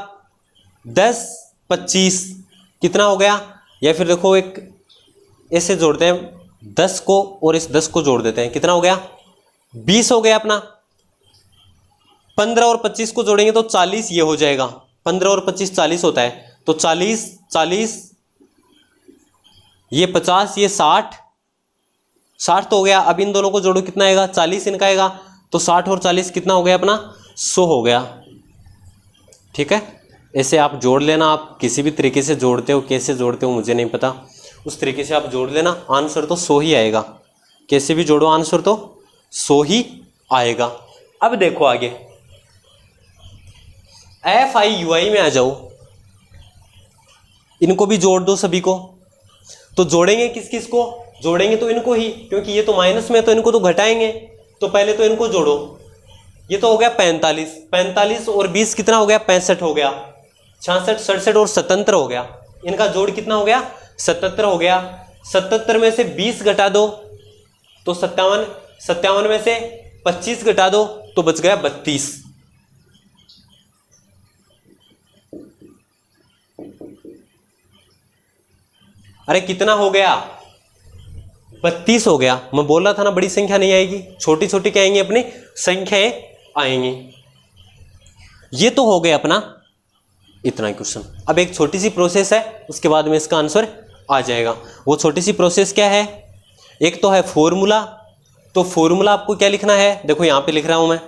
10 25, कितना हो गया। या फिर देखो एक ऐसे जोड़ते हैं 10 को और इस 10 को जोड़ देते हैं, कितना हो गया 20 हो गया अपना। 15 और 25 को जोड़ेंगे तो 40 ये हो जाएगा, 15 और 25 40 होता है, तो 40 40 ये 50 ये 60 60 तो हो गया। अब इन दोनों को जोड़ो, कितना आएगा 40 इनका आएगा, तो 60 और 40 कितना हो गया अपना 100 हो गया। ठीक है, ऐसे आप जोड़ लेना, आप किसी भी तरीके से जोड़ते हो, कैसे जोड़ते हो मुझे नहीं पता, उस तरीके से आप जोड़ लेना, आंसर तो 100 ही आएगा। कैसे भी जोड़ो आंसर तो 100 ही आएगा। अब देखो आगे, एफ आई यू आई में आ जाओ, इनको भी जोड़ दो सभी को। तो जोड़ेंगे किस किस को, जोड़ेंगे तो इनको ही, क्योंकि ये तो माइनस में, तो इनको तो घटाएंगे। तो पहले तो इनको जोड़ो, ये तो हो गया 45, 45 और 20 कितना हो गया 65 हो गया, 66 67 और 77 हो गया। इनका जोड़ कितना हो गया 77 हो गया। 77 में से 20 घटा दो तो 57, 57 में से 25 घटा दो तो बच गया 32। अरे कितना हो गया 32 हो गया। मैं बोल रहा था ना बड़ी संख्या नहीं आएगी, छोटी छोटी क्या आएंगी अपनी संख्याएं आएंगी। ये तो हो गया अपना इतना क्वेश्चन। अब एक छोटी सी प्रोसेस है, उसके बाद में इसका आंसर आ जाएगा। वो छोटी सी प्रोसेस क्या है, एक तो है फॉर्मूला। तो फॉर्मूला आपको क्या लिखना है, देखो यहां पे लिख रहा हूं मैं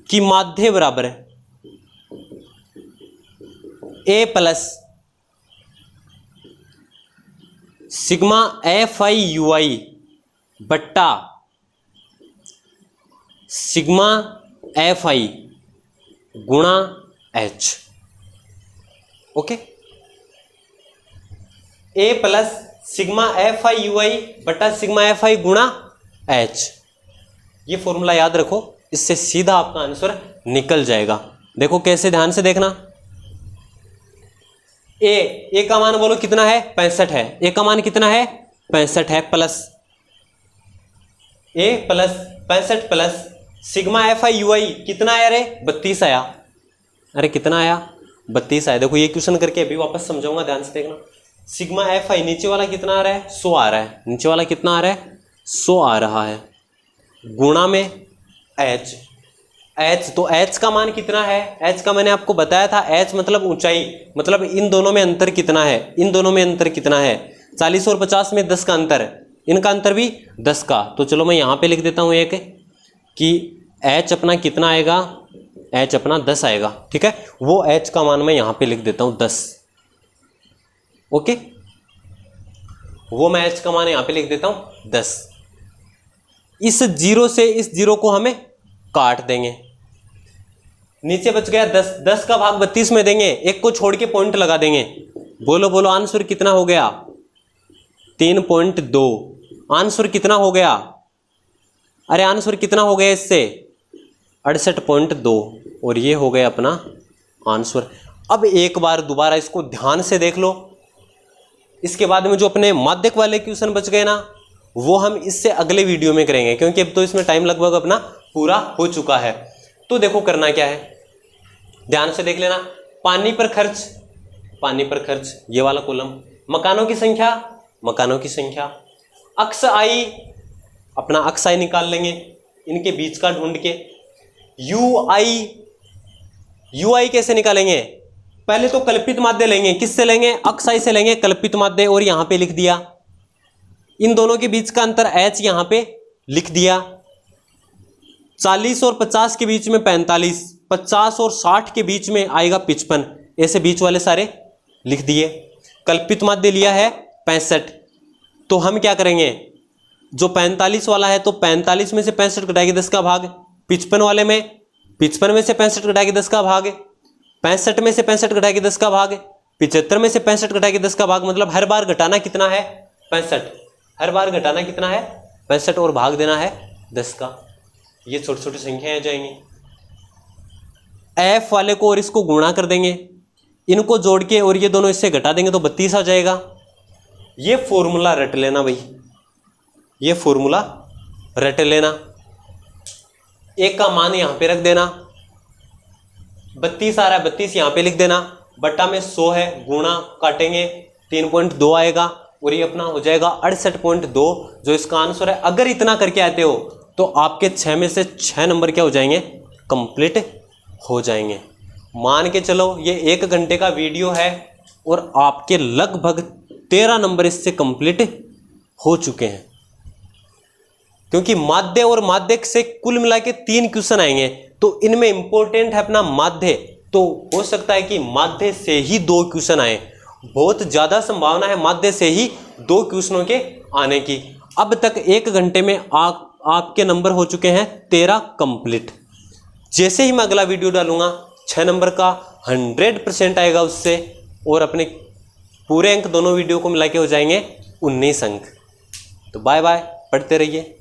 कि माध्य बराबर है A plus sigma F I U I बट्टा सिग्मा एफ आई गुणा H. Okay, A plus sigma F I U I बट्टा सिग्मा एफ आई गुणा एच। ये फॉर्मूला याद रखो, इससे सीधा आपका आंसर निकल जाएगा। देखो कैसे, ध्यान से देखना। ए का मान बोलो कितना है 65 है, ए का मान कितना है 65 है, plus A plus 65 plus sigma F I U I कितना आया रे 32 आया। अरे कितना आया 32 आया। देखो ये क्वेश्चन करके अभी वापस समझाऊंगा, ध्यान से देखना। सिग्मा एफ आई नीचे वाला कितना आ रहा है 100 आ रहा है, नीचे वाला कितना आ रहा है 100 आ रहा है, गुणा में एच। एच तो एच का मान कितना है, एच का मैंने आपको बताया था, एच मतलब ऊंचाई, मतलब इन दोनों में अंतर कितना है, इन दोनों में अंतर कितना है 40 और 50 में 10 का अंतर है, इनका अंतर भी 10 का। तो चलो मैं यहाँ पे लिख देता हूँ एक कि एच अपना कितना आएगा, एच अपना 10 आएगा। ठीक है, वो एच का मान मैं यहाँ पे लिख देता हूँ 10। ओके, वो मैं एच का मान यहाँ पे लिख देता हूँ 10। इस जीरो से इस जीरो को हमें काट देंगे, नीचे बच गया 10, 10 का भाग 32 में देंगे, एक को छोड़ के पॉइंट लगा देंगे। बोलो बोलो आंसर कितना हो गया 3.2। आंसर कितना हो गया, अरे आंसर कितना हो गया इससे 68.2, और ये हो गया अपना आंसर। अब एक बार दोबारा इसको ध्यान से देख लो, इसके बाद में जो अपने माध्यक वाले क्वेश्चन बच गए ना, वो हम इससे अगले वीडियो में करेंगे, क्योंकि अब तो इसमें टाइम लगभग अपना पूरा हो चुका है। तो देखो करना क्या है, ध्यान से देख लेना। पानी पर खर्च, पानी पर खर्च ये वाला कॉलम, मकानों की संख्या, मकानों की संख्या, अक्स आई, अपना अक्स आई निकाल लेंगे इनके बीच का ढूंढ के। यू आई, यू आई कैसे निकालेंगे, पहले तो कल्पित माध्य लेंगे, किससे लेंगे अक्स आई से लेंगे कल्पित माध्य, और यहां पे लिख दिया इन दोनों के बीच का अंतर एच यहां पे लिख दिया। 40 और 50 के बीच में 45, 50 और 60 के बीच में आएगा 55, ऐसे बीच वाले सारे लिख दिए। कल्पित माध्य लिया है 65, तो हम क्या करेंगे, जो 45 वाला है तो 45 में से 65 घटाएंगे 10 का भाग, 55 वाले में 55 में से 65 घटाएंगे 10 का भाग, 65 में से 65 घटाएंगे 10 का भाग, 75 में से 65 घटाएंगे 10 का भाग, मतलब हर बार घटाना कितना है 65, हर बार घटाना कितना है 65 और भाग देना है 10 का। ये छोटी छोटी संख्याएं आ जाएंगी। एफ वाले को और इसको गुणा कर देंगे, इनको जोड़ के और ये दोनों इससे घटा देंगे तो 32 आ जाएगा। ये फॉर्मूला रट लेना भाई, ये फॉर्मूला रट लेना। एक का मान यहां पे रख देना, 32 आ रहा है, 32 यहां पे लिख देना, बट्टा में 100 है, गुणा काटेंगे 3.2 आएगा और ये अपना हो जाएगा 68.2, जो इसका आंसर है। अगर इतना करके आते हो तो आपके 6 में से 6 नंबर क्या हो जाएंगे, कंप्लीट हो जाएंगे। मान के चलो ये 1 घंटे का वीडियो है और आपके लगभग 13 नंबर इससे कंप्लीट हो चुके हैं, क्योंकि माध्य और माध्यक से कुल मिला के 3 क्वेश्चन आएंगे। तो इनमें इंपॉर्टेंट है अपना माध्य, तो हो सकता है कि माध्य से ही 2 क्वेश्चन आए। बहुत ज्यादा संभावना है माध्य से ही 2 क्वेश्चनों के आने की। अब तक 1 घंटे में आपके नंबर हो चुके हैं 13 कंप्लीट। जैसे ही मैं अगला वीडियो डालूंगा 6 नंबर का 100% आएगा उससे, और अपने पूरे अंक दोनों वीडियो को मिला के हो जाएंगे 19 अंक। तो बाय बाय, पढ़ते रहिए।